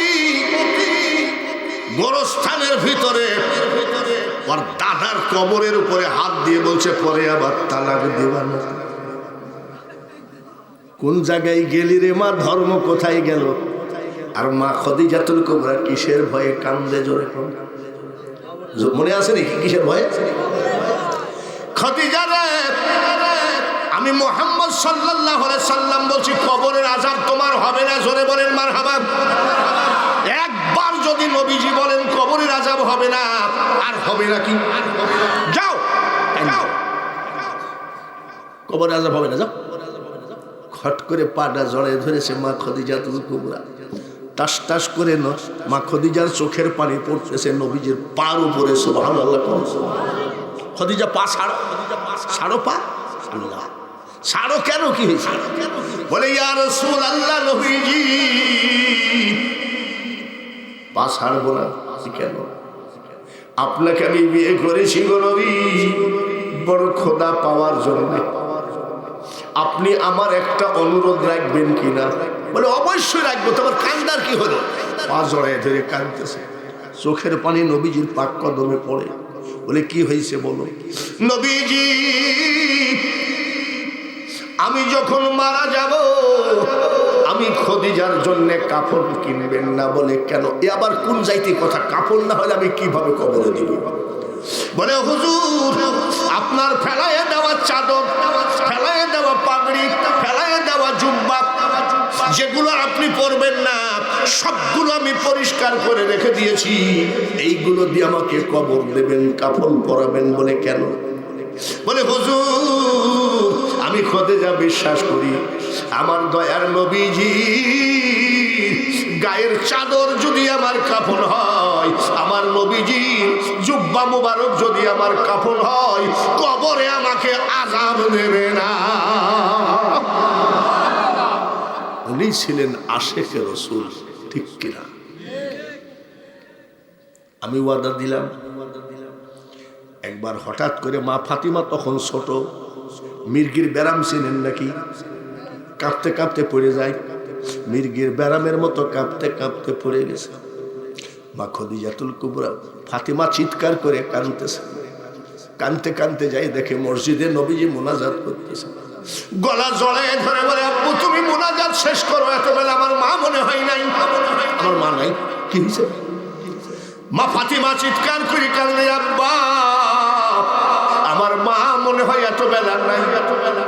গোরস্থানের ভিতরে ওর দাদার কবরের উপরে হাত দিয়ে বলছে, পরে আবার তালাক দেবা না। কোন জায়গায় গেলি রে মা, ধর্ম কোথায় গেল? আর মা খদিজাতুল কুবরা কিসের ভয়ে কান্দে, জোরে মনে আছে নাকি? কিসের ভয়ে? খদিজা রে, আমি মুহাম্মদ সাল্লাল্লাহু আলাইহি সাল্লাম বলছি, কবরের আযাব তোমার হবে না, জোরে বলেন মারহাবা। একবার যদি নবীজি বলেন কবরের আযাব হবে না, আর হবে না কি? যাও যাও, কবরের আযাব হবে না, যাও। খট করে পাটা জড়ায় ধরেছে মা খদিজাতুল কুবরা, টাস টাস করে মা খদিজার চোখের পানি পড়তেছে নবীজির পার উপরে। সুবহানাল্লাহ। খদিজা পা ছাড়ো, ছাড়ো পা। আল্লাহ, ছাড়ো কেন? কি হয়েছে? বলে, ইয়া রাসূলুল্লাহ, নবীজি পা ছাড়বো না। কেন? আপনাকে আমি বিয়ে করেছি গো নবী, বড় খোদা পাওয়ার জন্য। আপনি আমার একটা অনুরোধ রাখবেন কিনা? বলে, অবশ্যই রাখবো। তোমার কান্দার কি হলো? পা জড়ায় ধরে কাঁদতেছে, চোখের পানি নবীজির পাক কদমে পড়ে। বলে, কি হয়েছে বলো। নবীজি, আমি যখন মারা যাব, আমি খদিজার জন্য কাফন কিনবেন না। বলে, কেন? এ আবার কোন যাইতে কথা? কাফন না হলে আমি কিভাবে কবরে দিব? বলে, হুজুর, আপনার ফেলায় দেওয়া চাদর, ফেলায় দেওয়া পাগড়ি, ফেলায় দেওয়া জুব্বা, যেগুলো আপনি পরবেন না, সবগুলো আমি পরিষ্কার করে রেখে দিয়েছি। এইগুলো দিয়ে আমাকে কবর দেবেন, কাফন পরাবেন। বলে, কেন? বলে, হুজুর, আমি খদিজা বিশ্বাস করি, আমার দয়ার নবীজি গায়ের চাদর যদি আমার কাফন হয়, আমার নবীজি জুব্বা মুবারক যদি আমার কাফন হয়, কবরে আমাকে আযাব দেবে না। উনি ছিলেন আশেকে রাসূল, ঠিক কিনা? আমি ওয়াদা দিলাম। একবার হঠাৎ করে মা ফাতিমা, তখন ছোট, মির্গির ব্যারাম ছিলেন নাকি, কাঁপতে কাঁপতে পড়ে যায়। মির্গির ব্যারামের মতো কাঁপতে কাঁপতে পড়ে গেছে। মা খদিজাতুল কুবরা, ফাতিমা চিৎকার করে কাঁদতেছে। কাঁদতে কাঁদতে যাই, দেখে মসজিদে নবীজি মোনাজাত করতেছে। গলা জড়ায় ধরে বলে, আব্বু তুমি মোনাজাত শেষ করো, এত বেলা আমার মা মনে হয় নাই। আমার মা নাই? কি হয়েছে? মা ফাতিমা চিৎকার করে কাঁদলে, আব্বা আমার মা মনে হয় এত বেলা নাই, এত বেলা।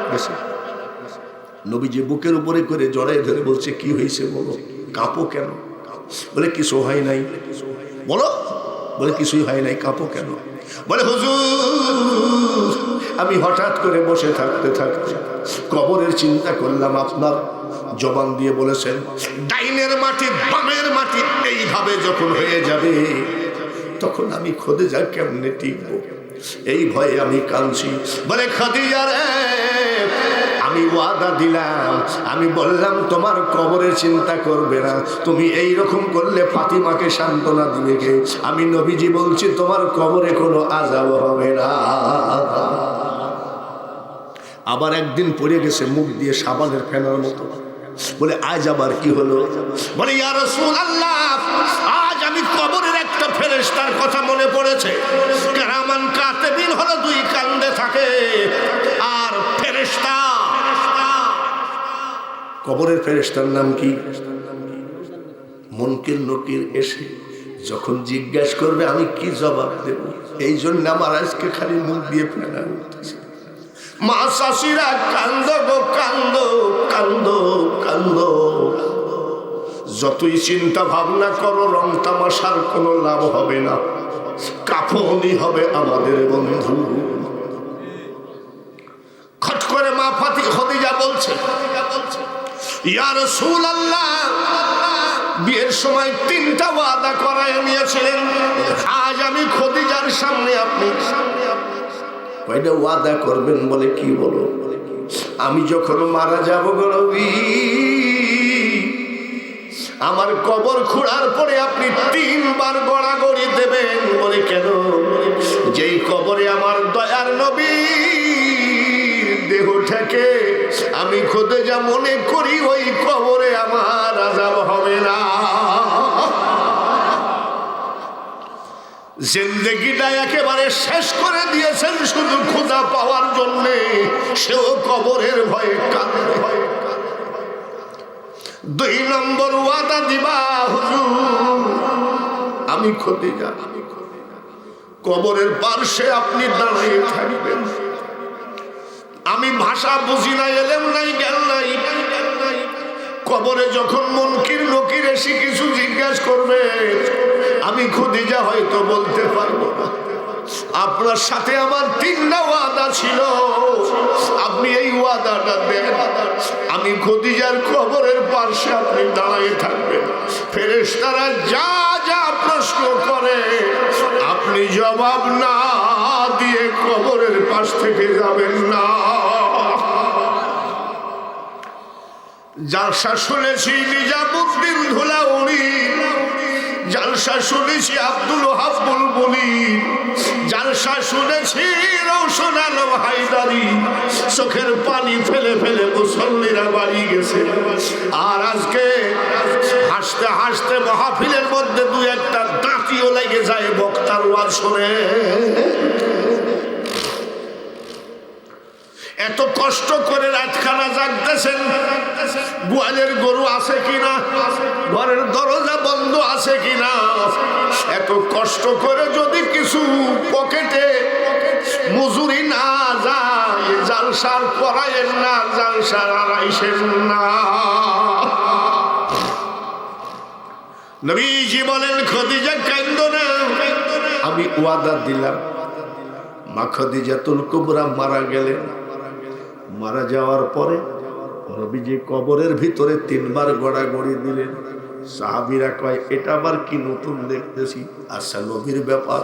নবীজি বুকের উপরে করে জড়ায় ধরে বলছে, কি হয়েছে বলো, কাঁপো কেন? বলে, কিছু হয় নাই। বলো বলে কিছুই হয় নাই, কাঁপো কেন? বলে হুজুর আমি হঠাৎ করে বসে থাকতে থাকতে কবরের চিন্তা করলাম। আপনার জবান দিয়ে বলেছেন ডাইনের মাটি বামের মাটি এইভাবে যখন হয়ে যাবে তখন আমি খাদিজা কেমনে টিকবো, এই ভয়ে আমি কাঁদছি। বলে খাদিজা রে আমি ওয়াদা দিলাম, আমি বললাম তোমার কবরের চিন্তা করবে না। তুমি এই রকম করলে ফাতিমাকে সান্ত্বনা দিবে কে? আমি নবীজি বলছি তোমার কবরে কোনো আযাব হবে না। আবার একদিন পড়ে গেছে মুখ দিয়ে সাবানের ফেনার মতো। বলে আজ আবার কি হলো? বলে ইয়া রাসূলুল্লাহ আজ আমি কবরের একটা ফেরেশতার কথা মনে পড়েছে। কিরামান কাতিবিন হলো দুই কান্দে থাকে, আর ফেরেশতা কবরের ফেরেশতার নাম কি? মুনকির নকির এসে যখন জিজ্ঞাসা করবে আমি কি জবাব দেব? এই জন্য আমার আজকে খালি মুখ দিয়ে ফেনা উঠতেছে। মা শাশিরা কান্দো গো কান্দো কান্দো কান্দো, যতই চিন্তা ভাবনা করো রং তামাশার কোনো লাভ হবে না, কাফনই হবে আমাদের বন্ধু। খট করে মা খাদিজা বলছে ইয়া রাসূলুল্লাহ বিয়ের সময় 3টা ওয়াদা করায় নিয়েছিলেন, আজ আমি খাদিজার সামনে আপনি কয়টা ওয়াদা করবেন? বলে কি বলো? আমি যখন মারা যাব গো নবী আমার কবর খোঁড়ার পরে আপনি 3 বার গড়াগড়ি দেবেন। বলে কেন? যেই কবরে আমার দয়ার নবী দেহটাকে আমি খাদিজা মনে করি ওই কবরে আমার আযাব হবে না। জিন্দেগিটা একেবারে শেষ করে দিয়েছেন শুধু খোদা পাওয়ার জন্যে, সেও কবরের ভয়ে কাঁদে। 2 নম্বর ওয়াদা দিবা হুজুর আমি খাদিজা কবরের পাশে আপনি দাঁড়িয়ে থাকবেন। আমি ভাষা বুঝি না, এলেম নাই, জ্ঞান নাই, কবরে যখন মুনকির নকির এসে কিছু জিজ্ঞাসা করবে আমি খাদিজা হয়তো বলতে পারবো না। আপনার সাথে আমার 3টা ওয়াদা ছিল, আপনি এই ওয়াদাটা দেন। আমি খাদিজার কবরের পাশে আপনি দাঁড়িয়ে থাকবেন, ফেরেশতারা যা যা প্রশ্ন করে আপনি জবাব না দিয়ে কবরের পাশ থেকে যাবেন না। জালসা শুনেছি নিজামুদ্দিন ধুলাউড়ি, জালসা শুনেছি আব্দুল ওহাব বুলবুলি, জালসা শুনেছি রওশন আলম হায়দারি, চোখের পানি ফেলে ফেলে মুসল্লিরা বাড়ি গেছে। আর আজকে হাসতে হাসতে মাহফিলের মধ্যে 2-1টা দাঁতিও লেগে যায় বক্তার ওয়াজ শুনে। এত কষ্ট করে রাতখানা জাগতেছেন, গোয়ালের গরু আছে কিনা, ঘরের দরজা বন্ধ আছে কিনা, এত কষ্ট করে যদি কিছু পকেটে মজুরি না যায় জালসার করায়েন না, জালসার আড়াইশেন না। নবীজি বলেন খাদিজা কান্দো না, আমি ওয়াদা দিলাম। মা খাদিজাতুল কুবরা মারা গেলেন। মারা যাওয়ার পরে নবীজি কবরের ভিতরে 3 বার গড়াগড়ি দিলেন। সাহাবীরা কয় এটা আবার কি নতুন দেখতেছি? আচ্ছা নবীর ব্যাপার।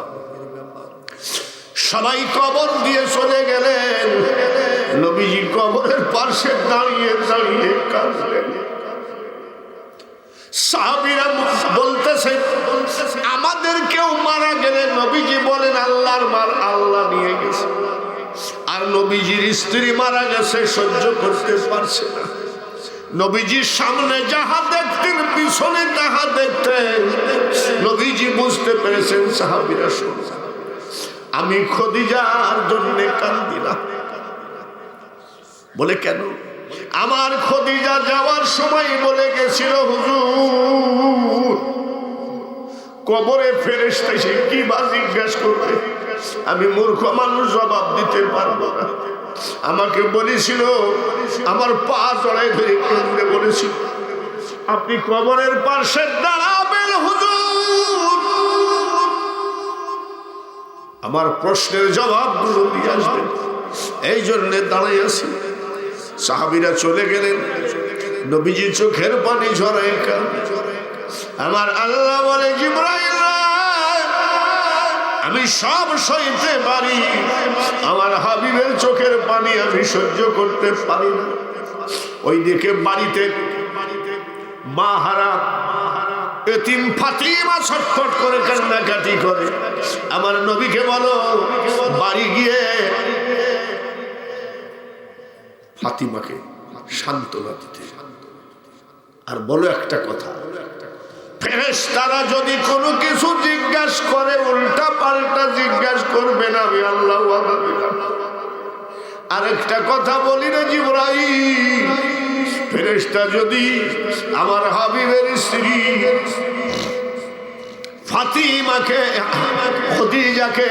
সবাই কবর দিয়ে চলে গেলেন, নবীজি কবরের পাশে দাঁড়িয়ে দাঁড়িয়ে কাঁদলেন। সাহাবীরা বলতেছে আমাদের কেউ মারা গেলে নবীজি বলেন আল্লাহর মার আল্লাহ নিয়ে গেছে। আর নবীজির স্ত্রী মারা গেছে, সহ্য করতে পারছে না। নবীজির সামনে যাহা দেখতেন পিছনে তাহা দেখতেন। নবীজি বুঝতে পেরেছেন সাহাবীরা শুনে আমি খাদিজার জন্য কাঁদি না। বলে কেন? আমার খাদিজা যাওয়ার সময় বলে গেছিল হুজুর কবরে ফেরেশতা এসে কি বা জিজ্ঞাসা করবে, আমি মূর্খ মানুষ জবাব দিতে পারবো না। আমাকে বলেছিল, আমার পা জড়াই ধরে কেন্দ্রে বলেছিল আপনি কবরের পাশে দাঁড়াবেন হুজুর, আমার প্রশ্নের জবাবগুলো দিয়ে আসবেন, এই জন্য দাঁড়াই আছি। সাহাবীরা চলে গেলেন, নবীজি চোখের পানি ঝরায় কাঁদে। আমার আল্লাহ বলে, জিবরাইল আমি সব সইতে পারি, আমার হাবিবের চোখের পানি আমি সহ্য করতে পারি না। ওইদিকে বাড়িতে মা হারা এতিম ফাতিমা ছটফট করে কান্নাকাটি করে। আমার নবীকে বলো বাড়ি গিয়ে ফাতিমাকে সান্ত্বনা দিতে, আর বলো একটা কথা, ফেরেশতারা যদি কোনো কিছু জিজ্ঞাসা করে উল্টা পাল্টা জিজ্ঞাসা করবে না, আমি আল্লাহ ওয়াদা দিলাম। আরেকটা কথা বলি না জিবরাইল, ফেরেশতা যদি আমার হাবিবের স্ত্রী ফাতিমাকে খদিজাকে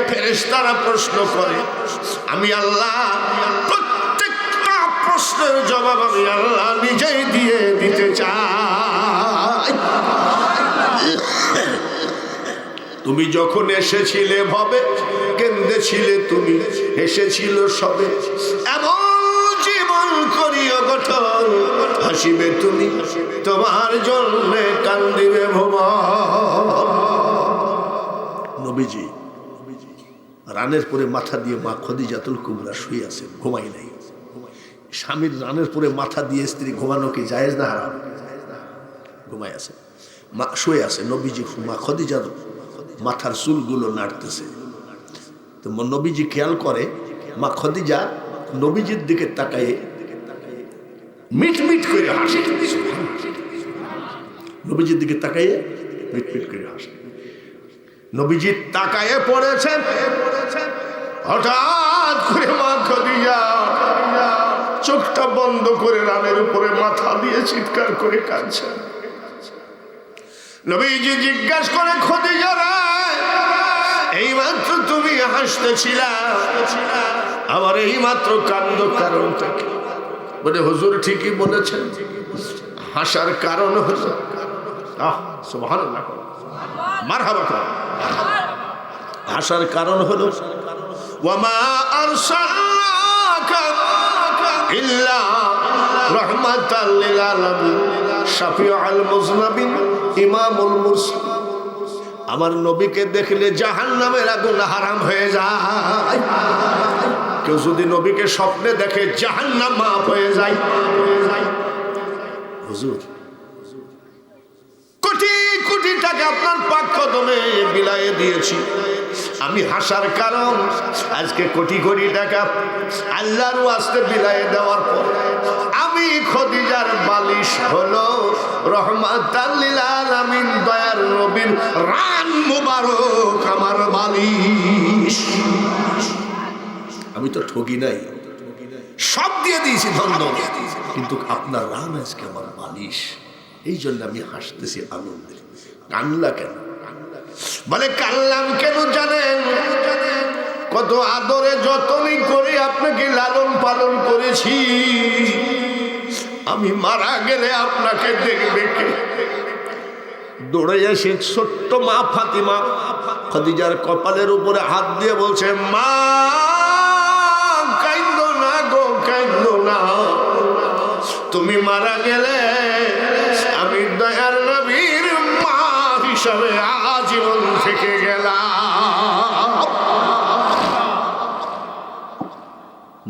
ফেরেশতারা প্রশ্ন করে, আমি আল্লাহ প্রত্যেকটা প্রশ্নের জবাব আমি আল্লাহ নিজেই দিয়ে দিতে চাই। তুমি যখন এসেছিলে ভবে কেঁদেছিলে, তুমি এসেছিল সবে, এমন জীবন করিও গঠন, হাসিবে তুমি তোমার জন্য কান্দিবে ভুবন। নবীজি রানের পরে মাথা দিয়ে মা খদিজাতুল কুবরা শুয়ে আছেন, ঘুমাই নাই। স্বামীর রানের পরে মাথা দিয়ে স্ত্রী ঘুমানো কি জায়েজ না হারাম? ঘুমাই আছে, মা শুয়ে আছে। নবীজি মা খদিজার মাথার চুলগুলো নাড়তেছে, তো নবীজি খেয়াল করে মা খদিজা নবীজির দিকে তাকায়ে মিটমিট করে হাসে। নবীজির দিকে তাকায়ে মিটমিট করে হাসে। নবীজি তাকায়ে পড়েছেন, হঠাৎ করে মা খদিজা চোখটা বন্ধ করে রানের উপরে মাথা দিয়ে চিৎকার করে কাঁদছে। নবীজি জিজ্ঞাসা করে, খদিজা রে, এইমাত্র তুমি হাসতেছিলা, আবার এইমাত্র কান্দ কারণটা কি? বলে, হুজুর ঠিকই বলেছেন, হাসার কারণ হলো, সুবহানাল্লাহ, মারহাবা কর, হাসার কারণ হলো ওয়ামা আরসালনাকা ইল্লা রাহমাতাল লিল আলামিন শাফিউল মুযনিবিন ইমামুল মুরসালিন। আমার নবীকে দেখলে জাহান্নামের আগুন হারাম হয়ে যায়। কেউ যদি নবীকে স্বপ্নে দেখে জাহান্নাম মাফ হয়ে যায়। হুজুর কোটি কোটি টাকা আপনার পাক কদমে বিলায়ে দিয়েছি, আমি হাসার কারণ আজকে কোটি কোটি টাকা আল্লাহর ওয়াস্তে বিলায়ে দেওয়ার পর আমি খদিজার বালিশ হলো রহমাতাল লিল আলামিন, দয়ার নবীর রান মুবারক আমার বালিশ। আমি তো ঠকি নাই, সব দিয়ে দিয়েছি ধন্য, কিন্তু আপনার রান আজকে আমার বালিশ, এই জন্য আমি হাসতেছি আনন্দে। কান্না কেন? বলে কান্নাম কেন জানেন? কত আদরে যতনই করে আপনাকে লালন পালন করেছি, আমি মারা গেলে আপনাকে দেখবে কে? দৌড়ে এসে ছোট্ট মা ফাতিমা খদিজার কপালের উপরে হাত দিয়ে বলছে, মা কাইন্দো না গো, কাইন্দো না, তুমি মারা গেলে আমি দয়ার নবীর মা হিসাবে আজীবন থেকে গেলাম।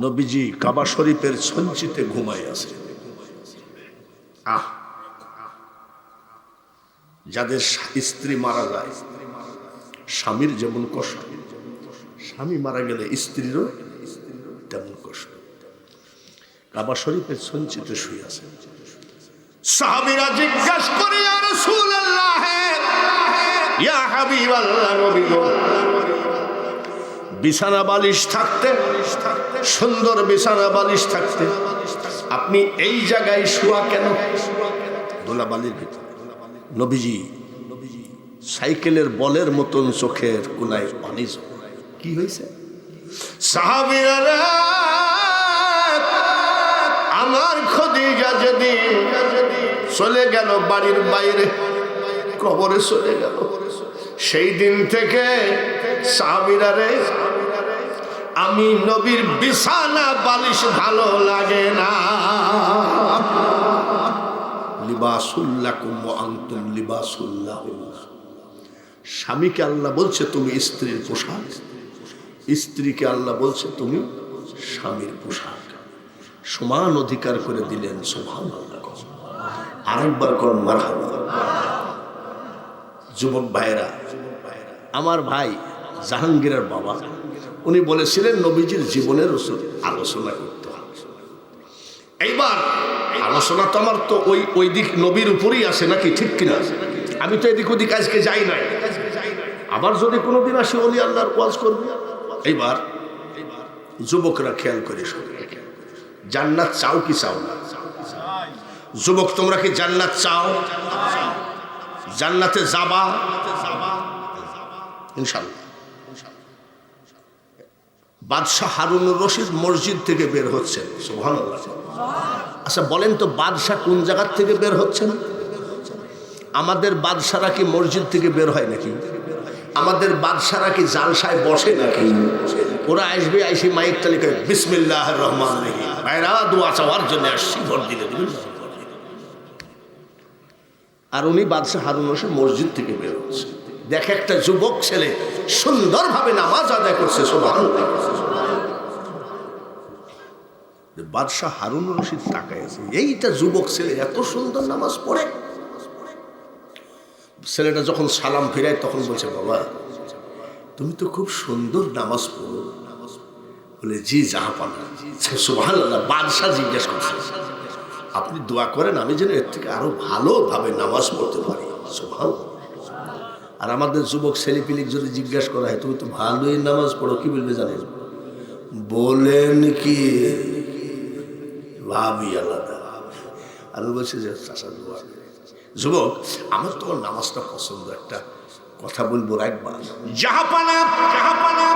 নবীজি কাবা শরীফের সঞ্চিতে ঘুমায় আছে। যাদের স্ত্রী মারা যায়, স্বামীর যেমন কষ্ট, স্বামী মারা গেলে স্ত্রীরও তেমন কষ্ট। কাবা শরীফের সঞ্চিতে শুয়ে আছে। সাহাবীরা জিজ্ঞাসা করে, ইয়া রাসূলুল্লাহ, ইয়া হাবিবাল্লাহ, নবী গো, বিছানা বালিশ থাকতে, সুন্দর বিছানা বালিশ থাকতে আপনি এই জায়গায় শোয়া কেন? ধুলাবালির ভিতরে। নবীজি সাইকেলের বলের মতন চোখের কোনায় পানি। কি হয়েছে? সাহাবীরা, আমার খদিজা যেদিন চলে গেল বাড়ির বাইরে, কবরে চলে গেল, সেই দিন থেকে সাহাবীরা রে, আমি নবীর বিছানা বালিশ ভালো লাগে না। লিবাসুল্লাকুম ওয়া আনতুম লিবাসুল্লাহু। স্বামীকে আল্লাহ বলছে তুমি স্ত্রীর পোশাক, স্ত্রীকে আল্লাহ বলছে তুমি স্বামীর পোশাক। সমান অধিকার করে দিলেন। সুবহানাল্লাহ। আরেকবার কোন মারহাবা। যুবক ভাইরা, আমার ভাই জাহাঙ্গীরের বাবা উনি বলেছিলেন নবীজির জীবনের আলোচনা করতে হবে। এইবার আলোচনা তো আমার তো ওই দিক নবীর উপরেই আসে নাকি, ঠিক কিনা? আমি তো এদিক ওদিক আজকে যাই নাই। আবার যদি কোনোদিন আসি ওলি আল্লাহর ওয়াজ করবে। এইবার যুবকরা খেয়াল করে শোনো, জান্নাত চাও কি চাও না? যুবক তোমরা কি জান্নাত চাও? জান্নাতে যাবা ইনশাআল্লাহ। বাদশাহ হারুনুর রশিদ মসজিদ থেকে বের হচ্ছেন। সুবহানাল্লাহ। আচ্ছা বলেন তো বাদশাহ কোন জায়গার থেকে বের হচ্ছেন? আমাদের বাদশারা কি মসজিদ থেকে বের হয় নাকি? আমাদের বাদশারা কি জালসায় বসে নাকি? ওরা আসবে, আইসি মাইক তালিকায় বিসমিল্লাহির রহমানির রহিম, ভাইরা দোয়া চাওয়ার জন্য আসছি, ভোট দিলে দিবেন। আর উনি বাদশাহ হারুন রশিদ মসজিদ থেকে বের হচ্ছে। দেখে একটা যুবক ছেলে সুন্দরভাবে নামাজ আদায় করছে। সুবহানাল্লাহ। বাদশাহ হারুন রশিদ তাকায় আছে, এইটা যুবক ছেলে এত সুন্দর নামাজ পড়ে। ছেলেটা যখন সালাম ফিরায় তখন বলছে, বাবা তুমি তো খুব সুন্দর নামাজ পড়ো। বলে জি জাহাপানা। সুবহানাল্লাহ। বাদশাহ জিজ্ঞেস করছে, আপনি দোয়া করেন আমি যেন এর থেকে আরো ভালোভাবে নামাজ পড়তে পারি। সুবহানাল্লাহ। আর আমাদের যুবক ছেলেপিলিক যদি জিজ্ঞেস করা হয় তুমি তো ভালোই নামাজ পড়ো, কি বলবে জানেন? বলেন কি ভাবি আলাদা। আর বলছে যে যুবক আমার তোমার নামাজটা পছন্দ, একটা কথা বলবো একবার। জাহাপানা, জাহাপানা,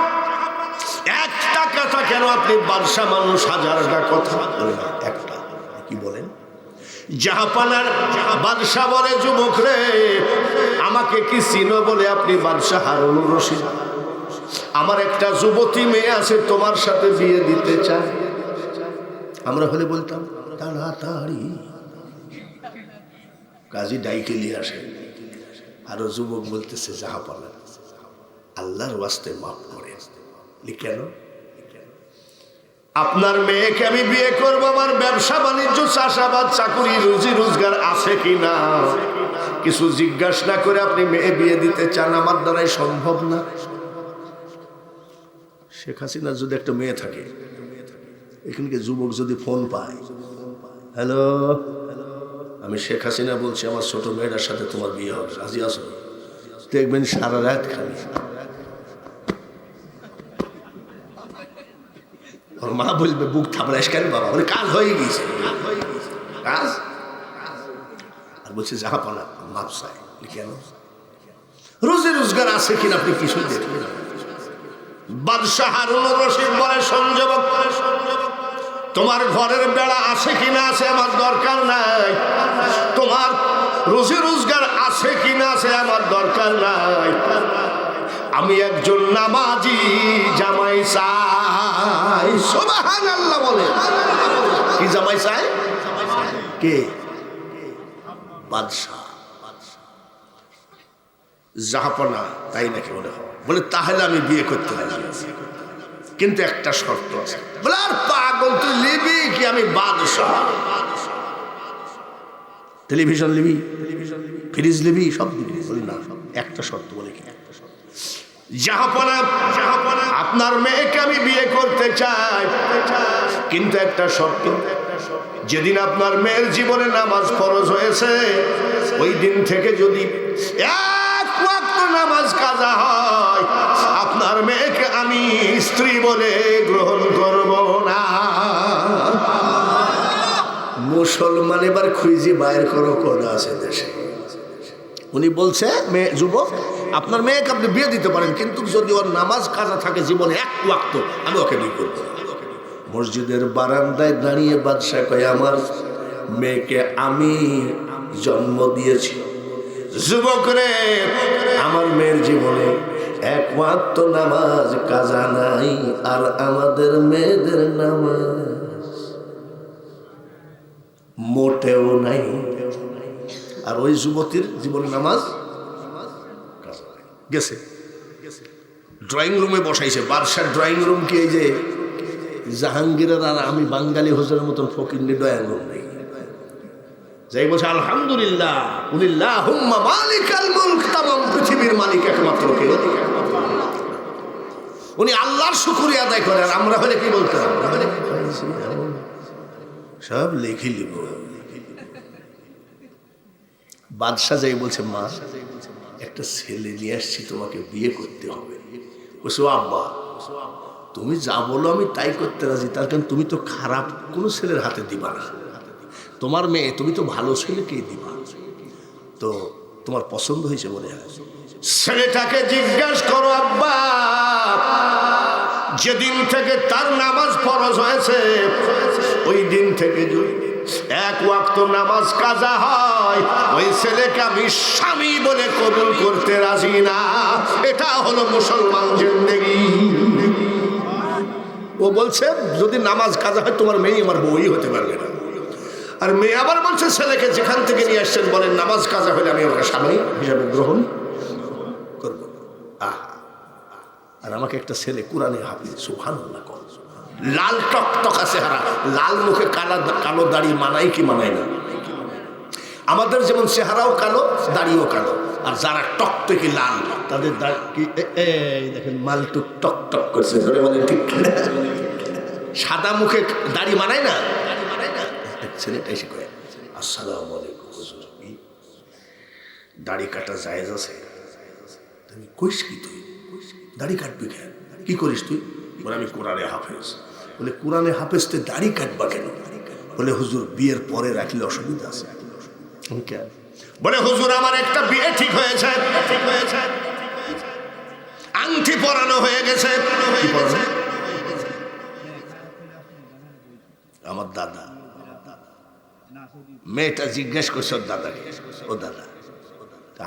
একটা কথা কেন? আপনি বাদশাহ মানুষ, হাজারটা কথা বলেন, একটা কি বলেন? জাহাপানার বাদশাহ বলে, যুবক রে আমাকে কি চিনো? বলে আপনি বাদশাহ হারুনুর রশিদ। আমার একটা যুবতী মেয়ে আছে, তোমার সাথে বিয়ে দিতে চায়। আমরা হলে বলতাম তাড়াতাড়ি কাজী ডাইকে নিয়ে আসে। আরো যুবক বলতেছে, জাহাপানা আল্লাহর ওয়াস্তে মাফ করে। কেন? আপনার মেয়েকে আমি বিয়ে করব, আমার ব্যবসা বাণিজ্য চাষাবাদ চাকুরি রুজি রোজগার আছে কিনা কিছু জিজ্ঞাসা না করে আপনি মেয়ে বিয়ে দিতে চান, আমার দ্বারাই সম্ভব না। শেখ হাসিনার যদি একটা মেয়ে থাকে, এখানকে যুবক যদি ফোন পায়, হ্যালো আমি শেখ হাসিনা বলছি, আমার ছোট মেয়েটার সাথে তোমার বিয়ে হবে, রাজি আছো? দেখবেন সারা রাত খালি ওর মা বলবে বুক থাপড়াইস কেন বাবা, বলে কাজ হয়ে গেছে, কাজ। আর বলছে জাহাপানা মাপ চাই। কেন? রোজে রোজগার আছে কিনা আপনি কিছু দেখবেন। বাদশাহ হারুনুর রশিদ বলে, সঞ্জীবক তোমার ঘরের বেড়া আছে কিনা আছে আমার দরকার নাই, তোমার রোজে রোজগার আছে কিনা আছে আমার দরকার নাই, আমি একজন নামাজি জামাই চাই। সুবহানাল্লাহ বলে। কি জামাই চাই? কে? বাদশাহ। জাহাপানা তাই নাকি? বলে তাহলে আমি বিয়ে করতে রাজি আছি, কিন্তু একটা শর্ত আছে। বলে আর পাগল তুই লিবি কি? আমি বাদশাহ। টেলিভিশন লিবি, ফ্রিজ লিবি, সব দিবি। বলি না, একটা শর্ত। বলে কি? জাহাপানা, আপনার মেয়েকে আমি বিয়ে করতে চাই, কিন্তু একটা শর্ত। যেদিন আপনার মেয়ের জীবনে নামাজ ফরজ হয়েছে ওই দিন থেকে যদি এক ওয়াক্ত নামাজ কাজা হয়, আপনার মেয়েকে আমি স্ত্রী বলে গ্রহণ করব না। মুসলমান এবার খুঁজে বাইর করো কোন আছে দেশে। উনি বলছে, মেয়ে যুবক আপনার মেয়েকে আপনি বিয়ে দিতে পারেন, কিন্তু যদি ওর নামাজ কাজা থাকে জীবনে এক ওয়াক্ত, আমি ওকে বিয়ে করবো। মসজিদের বারান্দায় দাঁড়িয়ে বাদশাহ কয়, আমার মেয়েকে আমি জন্ম দিয়েছি। যুবক রে, আমার মেয়ের জীবনে এক ওয়াক্ত নামাজ কাজা নাই, আর আমাদের মেয়েদের নামাজ মোটেও নাই। আর ওই যুবতীর জীবনে নামাজ গেছে, ড্রয়িং রুমে বসাইছে। বাদশার ড্রয়িং রুম কি এই যে জাহাঙ্গীরের আর আমি বাঙালি হোসেনের মতন ফকিরনি ড্রয়িং রুম নেই। যাই বলছে আলহামদুলিল্লাহ, কুলিল্লাহুম্মা মালিকাল মুলক, তামাম পৃথিবীর মালিক একমাত্র কে? উনি আল্লাহর শুকরিয়া আদায় করে। আর আমরা হলে কি বলতাম? সব লিখে লিব। বাদশাহ যাই বলছে, মা একটা ছেলে নিয়ে আসছি, তোমাকে বিয়ে করতে হবে। বলছো আব্বা তুমি যা বলো আমি তাই করতে রাজি, তার কারণ তুমি তো খারাপ কোনো ছেলের হাতে দিবা না, তোমার মেয়ে, তুমি তো ভালো ছেলেকেই দিবা। তো তোমার পছন্দ হয়েছে বলে ছেলেটাকে জিজ্ঞাসা করো আব্বা, যেদিন থেকে তার নামাজ ফরজ হয়েছে ওই দিন থেকে এক ওয়াক্ত নামাজ কাজা হয়, ওই ছেলেকে আমি স্বামী বলে কবুল করতে রাজি না। এটা হলো মুসলমান জিন্দেগি। ও বলছে যদি নামাজ কাজা হয় তোমার মেয়ে আমার বউই হতে পারবে না। আর মেয়ে আবার বলছে ছেলেকে যেখান থেকে নিয়ে আসছেন বলেন নামাজ কাজা হলে আমি ওকে স্বামী হিসাবে গ্রহণ করব। আর আমাকে একটা ছেলে কোরআনে হাফেজ, সুবহানাল্লাহ, লাল টকটকা চেহারা, লাল মুখে কালো দাড়ি মানাই কি মানায় না? আমাদের যেমন চেহারাও কালো, দাড়িও কালো। আর যারা টকটকি লাল তাদের দেখেন মালটুক টক টক করছে, ঠিক সাদা মুখে দাড়ি মানায় না? ছেলেটা এসে কয়ে আসসালামু আলাইকুম হুজুর, দাড়ি কাটা জায়েজ আছে? তুমি কইস কি? তুই দাড়ি কাটবি কেন? কি করিস তুই? বলে আমি কোরআনে হাফেজ। বলে কোরআনে হাফেজ তে দাড়ি কাটবা কেন? বলে হুজুর বিয়ের পরে রাখলে অসুবিধা আছে। কেন? বলে হুজুর আমার একটা বিয়ে ঠিক হয়েছে, আংটি পরানো হয়ে গেছে। আমার দাদা, মেয়েটা জিজ্ঞেস করছে ওর দাদাকে, ও দাদা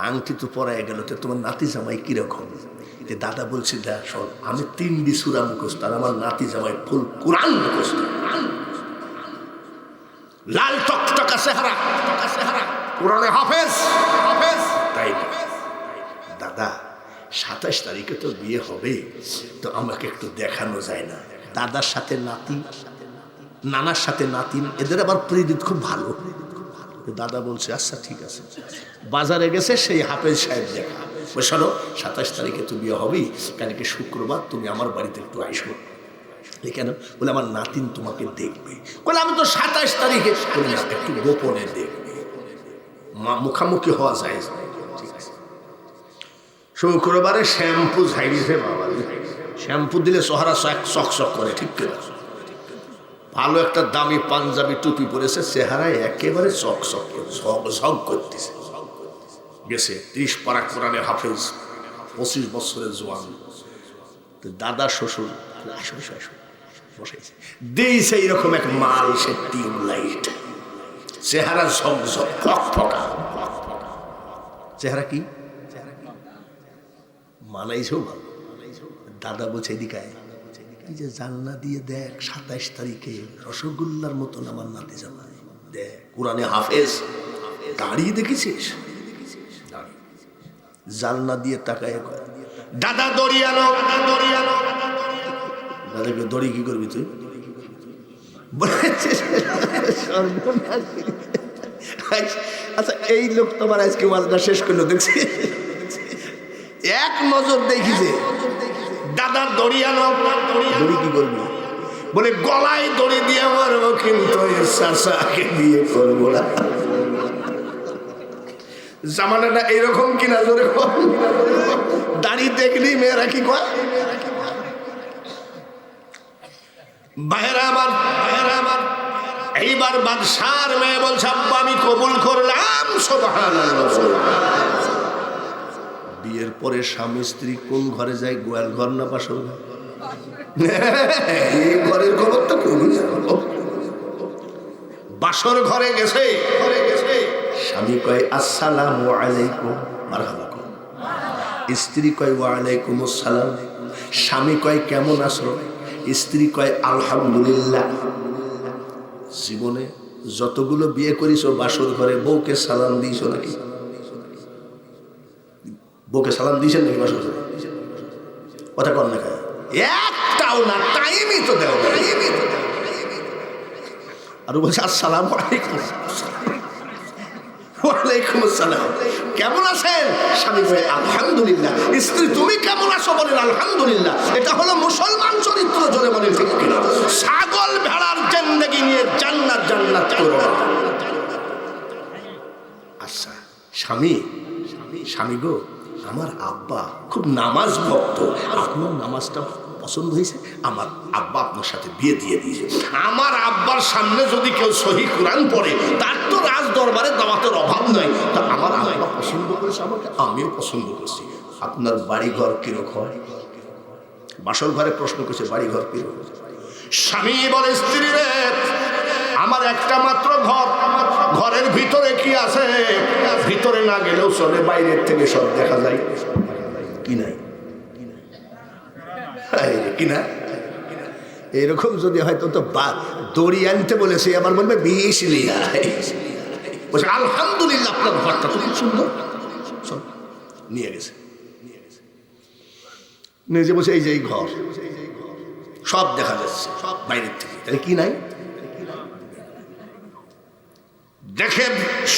আংটি তো পরায় গেল, তো তোমার নাতি জামাই কিরকম? দাদা বলছে দা শোন, আমি 3 সূরা মুখস্থ, আর আমার নাতি জামাই ফুল কোরআন মুখস্থ, লাল টকটকা চেহারা, কোরআনে হাফেজ। তাই না দাদা, 27 তারিখে তো বিয়ে হবে, তো আমাকে একটু দেখানো যায় না? দাদার সাথে নাতি, নানার সাথে নাতিন, এদের আবার প্রীতি খুব ভালো। দাদা বলছে আচ্ছা ঠিক আছে। বাজারে গেছে সেই হাফেজ সাহেব দেখা, শোনো 27 তারিখে তো বিয়ে হবেই, কালকে শুক্রবার তুমি আমার বাড়িতে একটু আইসো। কেন? বলে আমার নাতিন তোমাকে দেখবে। বলে আমি তো 27 তারিখে, বলে না একটু গোপনে দেখবে, মুখামুখি হওয়া যায়। শুক্রবারে শ্যাম্পু ঝাইছে বাবা, শ্যাম্পু দিলে চেহারা চকচক করে, ঠিক কিনা? ভালো একটা দামি পাঞ্জাবি টুপি পরেছে, চেহারায় একেবারে চকচক ঝক করতেছে। গেছে 30 পারা কোরআনে হাফেজ, 25 বছরের জোয়ান। দাদা শ্বশুর বসাইছে, দিয়েছে এইরকম এক মাল, সে টিউব লাইট, চেহারা ঝকঝক ফকফকা। চেহারা কি মানাইছেও ভালো। দাদা বলছে এদিকে যে জানলা দিয়ে দেখ 27 তারিখে রসগোল্লার মতন আমার নাতি জামাই, দেখ কোরআনে হাফেজ, দাঁড়িয়ে দেখেছিস? জানলা দিয়ে তাকায় দাদা দড়ি আনো, দাদাকে দড়ি কি করবি তুই? আচ্ছা এই লোক তোমার আজকে ওয়াজটা শেষ করলো দেখছি, এক নজর দেখি যে দাদা দড়ি আনো। দড়ি কি করবি? বলে গলায় দড়ি দিয়ে মারবো, কিন্তু চাচাকে বিয়ে করবো না। জামানাটা এইরকম কিনা জোরে দাড়ি দেখলি মেয়েরা কি কয়? ভাইয়েরা আমার, এইবার বাদশার মেয়ে বলছে আব্বা আমি কবুল করলাম। সুবহানাল্লাহ। বিয়ের পরে স্বামী স্ত্রী কোন ঘরে যায়? গোয়াল ঘর না বাসর ঘর? এই ঘরের খবর তো খুবই জানো। বাসর ঘরে গেছে, স্বামী কয় আসসালামু আলাইকুম, মারহাবা। স্ত্রী কয় ওয়ালাইকুম আসসালাম, স্বামী কয় কেমন আছো, স্ত্রী কয় আলহামদুলিল্লাহ। জীবনে যতগুলো বিয়ে করিছো বাসর ঘরে বউকে সালাম দিয়েছো নাকি? বউকে সালাম দিয়েছেন নাকি বাসর ঘরে? কথা কর না, একটাও না, টাইমই তো দেও না। আর বলছে আসসালামু আলাইকুম, ওয়ালাইকুম আসসালাম, কেমন আছেন? স্বামী বলে আলহামদুলিল্লাহ। স্ত্রী তুমি কেমন আছো? বলেন আলহামদুলিল্লাহ। এটা হলো মুসলমান চরিত্র, জোরে বলেন ঠিক কিনা? ছাগল ভেড়ার জিন্দেগি নিয়ে জান্নাত জান্নাত করো। আচ্ছা স্বামী, স্বামী গো, আমার আব্বা খুব নামাজ ভক্ত, আপনার নামাজটা পছন্দ হয়েছে, আমার আব্বা আপনার সাথে বিয়ে দিয়ে দিয়েছে। আমার আব্বার সামনে যদি কেউ সহি কোরআন পড়ে, তার তো রাজ দরবারে দাওয়াতের অভাব নয়। তা আমার আব্বা পছন্দ করেছে আমাকে, আমিও পছন্দ করছি। আপনার বাড়িঘর কিরকম? বাসর ঘরে প্রশ্ন করছে বাড়িঘর কিরকম? স্বামী বলে স্ত্রী রে, আমার একটা মাত্র ঘর, ঘরের ভিতরে কি আছে? ভিতরে না গেলেও চলে, বাইরের থেকে সব দেখা যায়। কি নাই? কি না? এরকম যদি হয়তো তো দড়ি আনতে বলেছে, আবার বলবে 20 লিয়া। বলছে আলহামদুলিল্লাহ, আপনার ঘরটা তো খুব সুন্দর। নিয়ে গেছে, নিজে বসে এই যে এই ঘর সব দেখা যাচ্ছে সব বাইরের থেকে, তাহলে কি নাই? দেখে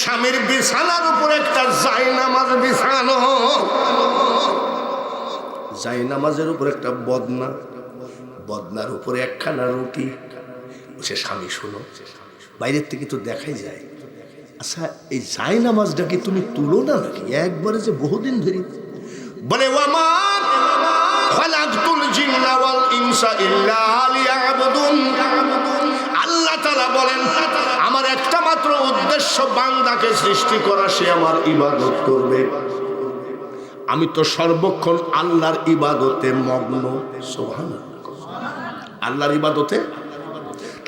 স্বামীর বিছানার উপর একটা জায়নামাজ বিছানো, জায়নামাজের উপর একটা বদনা, বদনার উপরে একখানা রুটি। বলছে স্বামী শোনো, বাইরের থেকে তো দেখাই যায়, আচ্ছা এই জায়নামাজটা কি তুমি তুলো না নাকি একবারে যে বহুদিন ধরে? বলে ওয়ামা খালাকতুল জিন্না ওয়াল ইনসা ইল্লা লিয়াবুদুন। আল্লাহ তাআলা বলেন আমার একটা মাত্র উদ্দেশ্য বান্দাকে সৃষ্টি করা, সে আমার ইবাদত করবে। আমি তো সর্বক্ষণ আল্লাহর ইবাদতে মগ্ন। সুবহানাল্লাহ, আল্লাহর ইবাদতে।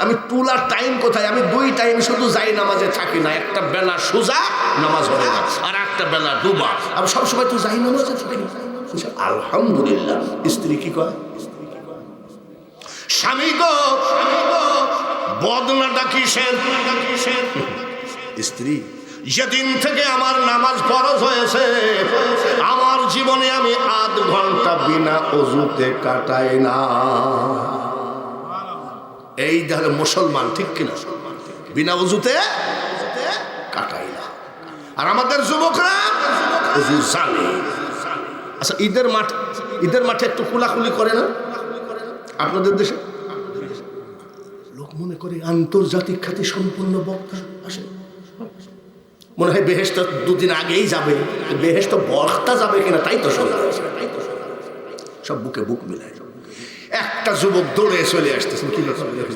আমি তুলার টাইম কোথায়? আমি 2 টাইম শুধু যাই নামাজে থাকি না, একটা বেলা সোজা নামাজ হয় না, আর একটা বেলা ডুবা। আমি সবসময় তো যাই নামাজে থাকি। আলহামদুলিল্লাহ। স্ত্রী কি কয়? স্বামী গো, বদনাটা কিসের? স্ত্রী যেদিন থেকে আমার নামাজ ফরজ হয়েছে, আমার জীবনে আমি আধ ঘন্টা বিনা অজুতে কাটাই না। এই দেখো মুসলমান, ঠিক কিনা? বিনা অজুতে কাটাই না। আর আমাদের যুবকরা অজু জানে। আচ্ছা ঈদের মাঠে একটু কুলাকুলি করে না আপনাদের দেশে? লোক মনে করে আন্তর্জাতিক খ্যাতি সম্পূর্ণ বক্তা আসে, মনে হয় বেহেশত 2 দিন আগেই যাবে। বেহেশত বক্তা যাবে কিনা তাই তো সন্দেহ, সব বুকে বুক মিলায়। একটা যুবক দৌড়ে চলে আসতেছেন, কি ব্যাপার একটু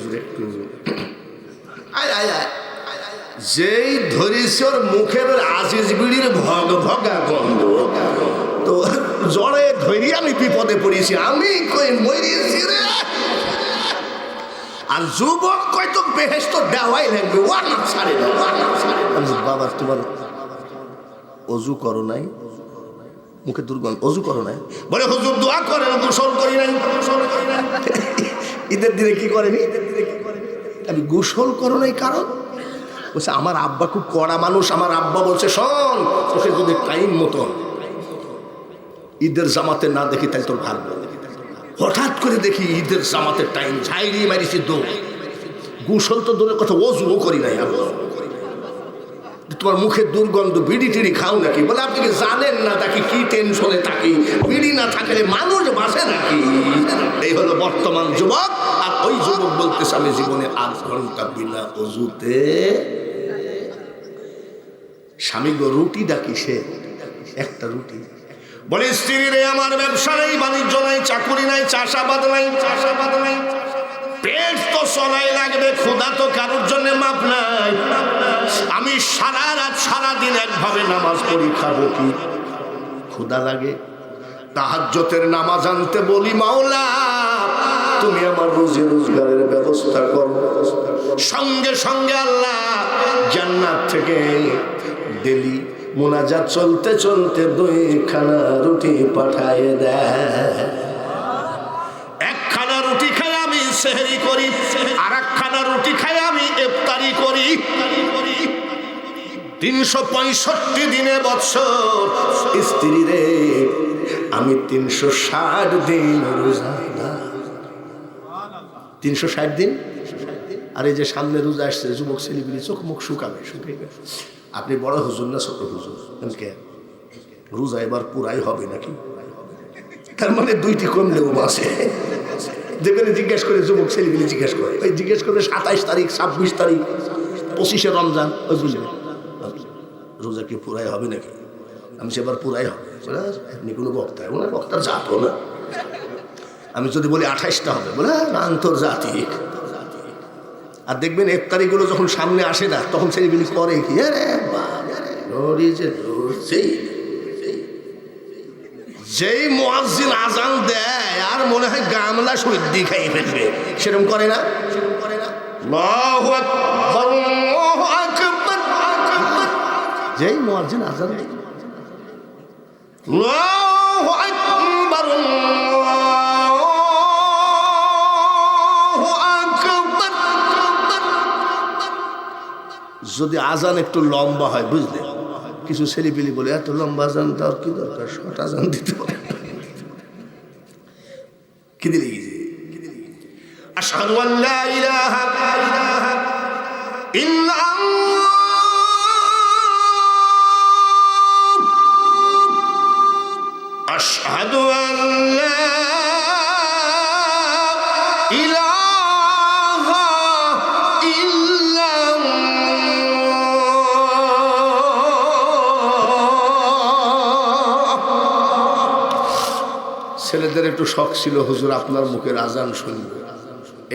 যেই ধরিসর মুখের আজিজ বিড়ির ভগ ভগা গন্ধ, তো জ্বরে ধরি আমি বিপদে পড়েছি, আমি কই মরিয়েছি রে। আর যুবক কয় তো বেহেশত দেওয়াই লাগবে, ওয়ানা ছাড়ে না, ওয়ানা ছাড়ে না। বাবা তোমার অজু করো নাই, মুখে দুর্গন্ধ, অজু করো নাই? বলে হুজুর দোয়া করেন, গোসল করি নাই। ঈদের দিনে কি করেনি? আমি গোসল করো নাই কারণ বলছে আমার আব্বা খুব কড়া মানুষ। আমার আব্বা বলছে শোন, তোকে যদি টাইম মতো ঈদের জামাতে না দেখি তাই তোর ভালো। হঠাৎ করে দেখি ঈদের জামাতের টাইম, ঝাইরি মারিছি দৌড়। গোসল তো দূরের কথা, অজুও করি নাই। তোমার মুখে দুর্গন্ধ, বিড়ি টিড়ি খাও নাকি? বলে আপনি কি জানেন না তাকে কি টেনশনে থাকি? বিড়ি না থাকলে মানুষ বাঁচে নাকি? এই হলো বর্তমান যুবক। আর ওই যুবক বলতেছে আমি জীবনে 8 ঘন্টা বিনা অজুতে। স্বামী গো, রুটি ডাকি সে একটা রুটি। বলে স্ত্রী রে, আমার ব্যবসা নেই, বাণিজ্য নাই, চাকুরি নাই, চাষাবাদ নাই, চাষাবাদ নাই, পেট তো চলাই লাগবে, ক্ষুধা তো কারোর জন্য মাপ নাই। আমি সারা রাত সারাদিন একভাবে নামাজ পড়ি, খাবো কি? ক্ষুধা লাগে। তাহাজ্জুদের নামাজ আনতে বলি, মাওলা তুমি আমার রুজি রোজগারের ব্যবস্থা করো। সঙ্গে সঙ্গে আল্লাহ জান্নাত থেকে ডেলি মোনাজাত চলতে চলতে 2খানা রুটি পাঠায় দেয়। একখানা রুটি খাই আমি সেহরি করি, আর একখানা রুটি খাই আমি ইফতারি করি। 365 দিনে বছর স্ত্রী রে আমি 360 দিন রোজা। 360 দিন। আর এই যে সামনে রোজা আসছে, যুবক ছেলেগুলি চোখ মুখ শুকাবে, আপনি বড় হুজুর না ছোট হুজুর? রোজা এবার পুরাই হবে নাকি? তার মানে 2টি কমলেও আছে। দেখবেন জিজ্ঞেস করে, যুবক ছেলেগুলি জিজ্ঞেস করে, ওই জিজ্ঞেস করবে 27 তারিখ, 26 তারিখ, 25শে রমজান, ওই বুঝবেন রোজা কি পুরাই হবে নাকি? আমি সেবার পুরাই হবে। আপনি কোনো বক্তা, ওনার বক্তার জাত না। আমি যদি বলি 28টা হবে, বলে আন্তর্জাতিক। আর দেখবেন ইফতারিগুলো যখন সামনে আসে না, তখন ছেলেগুলি করে কি, যেই মুয়াজ্জিন আজান দেয় আর মনে হয় গামলা সর্দি খাইয়ে ফেলবে, সেরকম করে না? আল্লাহু আকবার, আল্লাহু আকবার। যেই মুয়াজ্জিন আজান দেয়, আল্লাহু আকবার, আল্লাহু আকবার। যদি আজান একটু লম্বা হয়, বুঝলে, কিছু ছেলেপিলি বলে এত লম্বা আজান দেওয়ার কি দরকার, শর্ট আজান দিতে পারে। কি দিলে আশহাদু আল্লা ইলাহা ইল্লাল্লাহ, আশহাদু আল্লা ইলাহা ইল্লাল্লাহ। ছেলেদের একটু শখ ছিল, হুজুর আপনার মুখের আজান শুনব।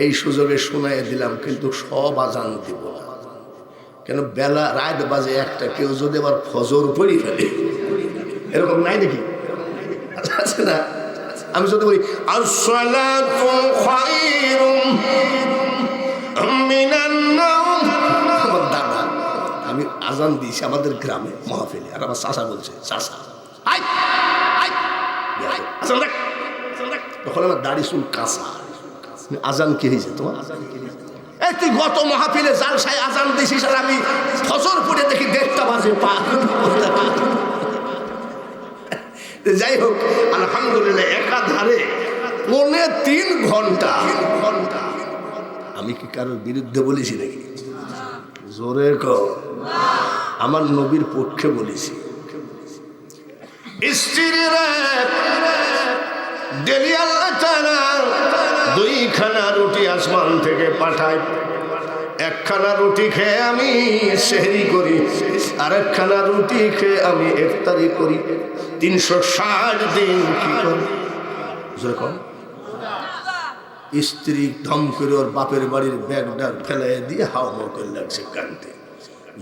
এই সুযোগে শোনাই দিলাম, কিন্তু সব আজান দিব না। কেন, বেলা রাত বাজে 1টা, কেউ যদি আবার ফজর পড়ি ফেলে, এরকম নাই নাকি? আছে না? আমি যদি বলি আসসালাতু খায়রুম মিনান নাওম, আমার দাদা, আমি আজান দিয়েছি আমাদের গ্রামে মাহফিলে, আর আমার চাচা বলছে, চাচা তখন আমার দাড়ি চুল কাঁচা, আজান কি হয়েছে তোমার? এই তুই গত মাহফিলে জালসায় আজান দিছিস, আর আমি ফজর পড়ে দেখি 1:30 বাজে পা। যাই হোক, আলহামদুলিল্লাহ, একাধারে 3.25 ঘন্টা। আমি কি কারোর বিরুদ্ধে বলেছি নাকি? জোরে কর, আমার নবীর পক্ষে বলেছি। স্ত্রীরা ডেলি আল্লাহ তাআলা 2খানা রুটি আসমান থেকে পাঠায়। 1খানা রুটি খেয়ে আমি সেহরি করি, আর 1খানা রুটি খেয়ে আমি ইফতারি করি। 360 দিন কি করি? স্ত্রী ধম করে ওর বাপের বাড়ির ব্যাগটা ফেলাই দিয়ে হাওয়া করে লাগছে কানতে।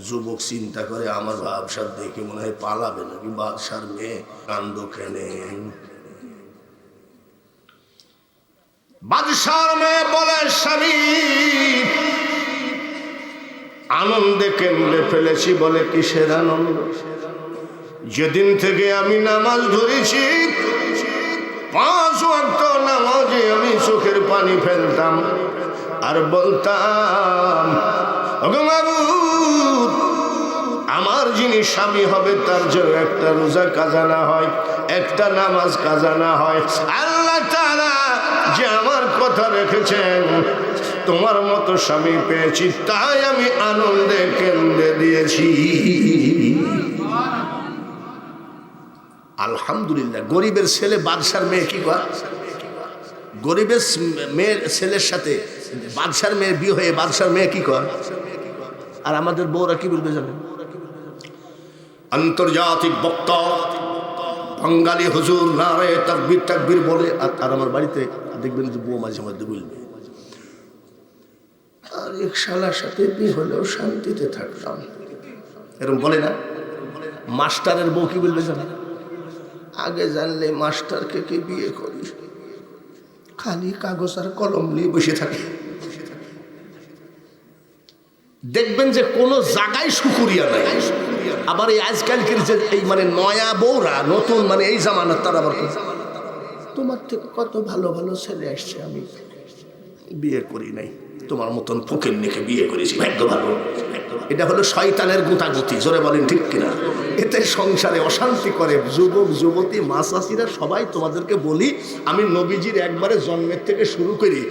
যুবক চিন্তা করে, আমার বাদশার দেখে মনে হয় পালাবে নাকি, বাদশার মেয়ে কান্দ খেলে। বাদশার মেয়ে বলে, স্বামী আনন্দে কেমনে ফেলেছি। বলে, কিসের আনন্দ? যেদিন থেকে আমি নামাজ ধরেছি, 5 ওয়াক্ত নামাজে আমি চোখের পানি ফেলতাম, আর বলতাম, ওগো মাবুদ, আমার যিনি স্বামী হবে তার জন্য একটা রোজা কাজা না হয়, একটা নামাজ কাজা না হয়। আল্লাহ তাআলা যে আমার কথা রেখেছেন, তোমার মতো স্বামী পেয়েছি, তাই আমি আনন্দে কেন্দ্রে দিয়েছি। আলহামদুলিল্লাহ। গরিবের ছেলে বাদশার মেয়ে কি করে? গরিবের মেয়ের ছেলের সাথে বাদশার মেয়ের বিয়ে হয়ে বাদশার মেয়ে কি করে? আর আমাদের বউরা কি বলবে জানেন? আন্তর্জাতিক বক্তা বাঙালি হুজুর নারে তাকবীর তাকবীর বলে, আর আমার বাড়িতে দেখবেন যে বউ মাঝে মধ্যে বলবে, আর এক শালার সাথে বিয়ে হলেও শান্তিতে থাকতাম, এরকম বলে না? মাস্টারের বউ কি বলবে জানেন? আগে জানলে মাস্টারকে কি বিয়ে করি, খালি কাগজ আর কলম নিয়ে বসে থাকে। দেখবেন যে কোনো জায়গায় শুকরিয়া নাই, আবার এই আজকালকের যে এই মানে নয়া বউরা নতুন মানে এই জামানার তারা আবার তোমার থেকে কত ভালো ভালো ছেলে আসছে, আমি বিয়ে করি নাই, তোমার মতন ফকির নিকে বিয়ে করেছি, ভাগ্য ভালো। এটা হলো শয়তানের গুতাগুতি, জোরে বলেন ঠিক কিনা? এতে সংসারে অশান্তি করে যুবক যুবতী মাসাসিরা সবাই। তোমাদেরকে বলি, আমি নবীজির একবারে জন্মের থেকে শুরু করি,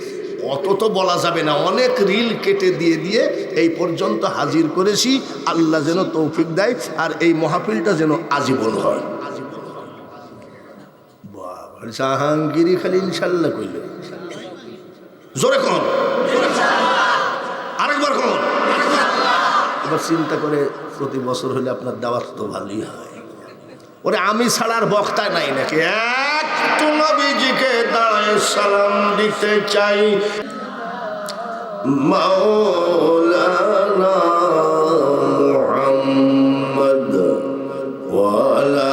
অত তো বলা যাবে না, অনেক রিল কেটে দিয়ে দিয়ে এই পর্যন্ত হাজির করেছি। আল্লাহ যেন তৌফিক দেয় আর এই মাহফিলটা যেন আজীবন হয়। জাহাঙ্গীরি খালি ইনশাল্লাহ কইল, জোরে কন, আরেকবার কন। এবার চিন্তা করে প্রতি বছর হলে আপনার দাওয়াত তো ভালোই হয়। ওরে আমি ছাড়ার বক্তা নাই নাকি? একটু নবীজিকে দাঁড়ায় সালাম দিতে চাই। মাওলানা মুহাম্মদ ওয়া আলা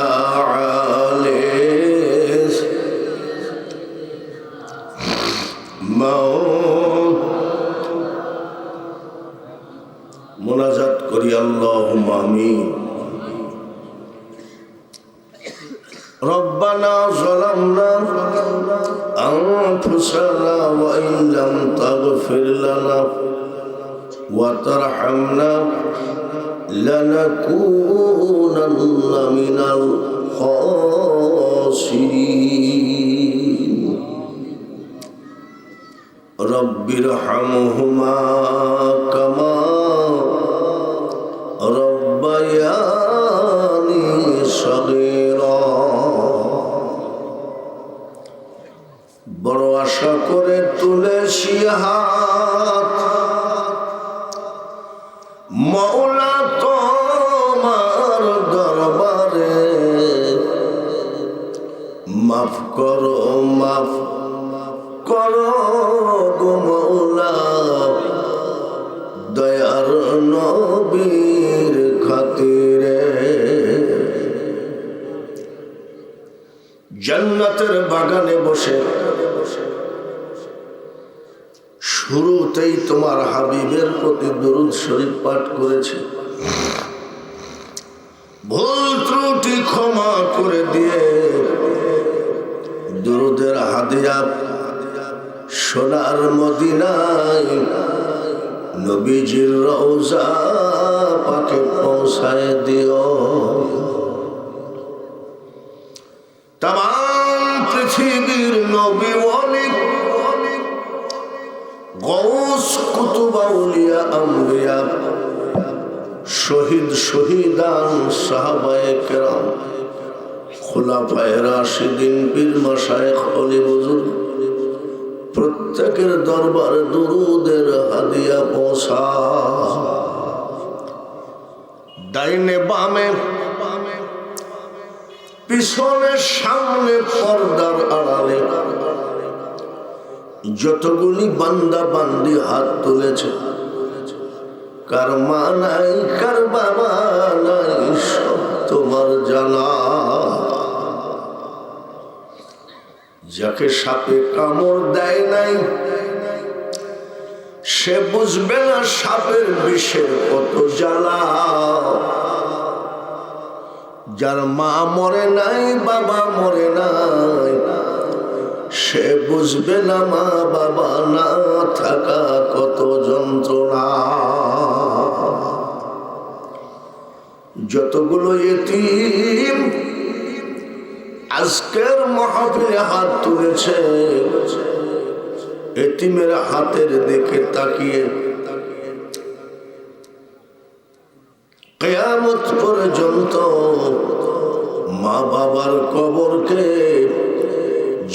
মোনাজাত করি, আল্লাহুম্মা আমিন। রব্বানা যালামনা আনফুসানা ওয়া ইন লাম তাগফির লানা ওয়া তারহামনা লানাকুনান্না মিনাল খাসিরিন। রব্বিরহামহুমা কামা রব্বায়ানি সগীরা। বড় আশা করে তুলেছি হাত, মাওলা তোমার দরবারে, মাফ করো মাফ করো গো মাওলা, দয়ার নবীর খাতিরে। জান্নাতের বাগানে বসে শুরুতেই তোমার হাবিবের প্রতি দরুদ শরীফ পাঠ করেছি। ভুল ত্রুটি ক্ষমা করে দিয়ে দরুদের হাদিয়া সোনার মদিনায় নবীজির রওজা পাকে পৌঁছায় দিও। তামাম পৃথিবীর নবী ওলি, গৌস কুতুব আউলিয়া আম্বিয়া, শহীদ শহীদান সাহাবায়ে কেরাম, খুলাফায়ে রাশিদিন, পীর মাশায়েখ, ওলি বুজুর্গ, প্রত্যেকের দরবারে দুরুদের হাদিয়া পৌঁছা। ডাইনে বামে পিছনে সামনে পর্দার আড়ালে যতগুলি বান্দা বান্দি হাত তুলেছে, কার মা নাই কার বাবা নাই সব তোমার জানা। যাকে সাপে কামড় দেয় নাই সে বুঝবে না সাপের বিষের কত জ্বালা। যার মা মরে নাই বাবা মরে নাই সে বুঝবে না মা বাবা না থাকা কত যন্ত্রণা। যতগুলো ইতিম আজকের মাহফিলে হাত তুলেছে, এতিমের হাতের দিকে তাকিয়ে কিয়ামত পর্যন্ত মা বাবার কবরকে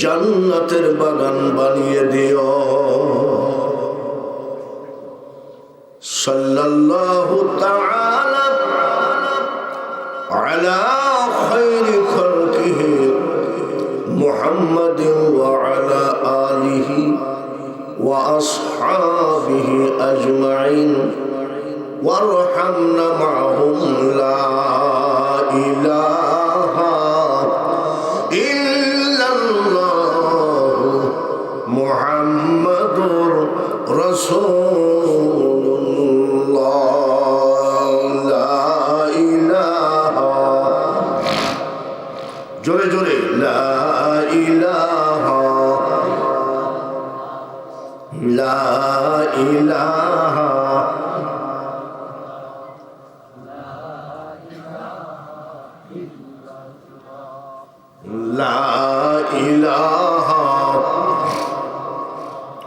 জান্নাতের বাগান বানিয়ে দিও। সাল্লাল্লাহু তাআলা আলা খায়রি খালকিহি মুহাম্মাদিন ওয়া আলা আলিহি ওয়া আসহাবিহি আজমাইন ওয়ারহামনা মা'হুম লা ইলাহা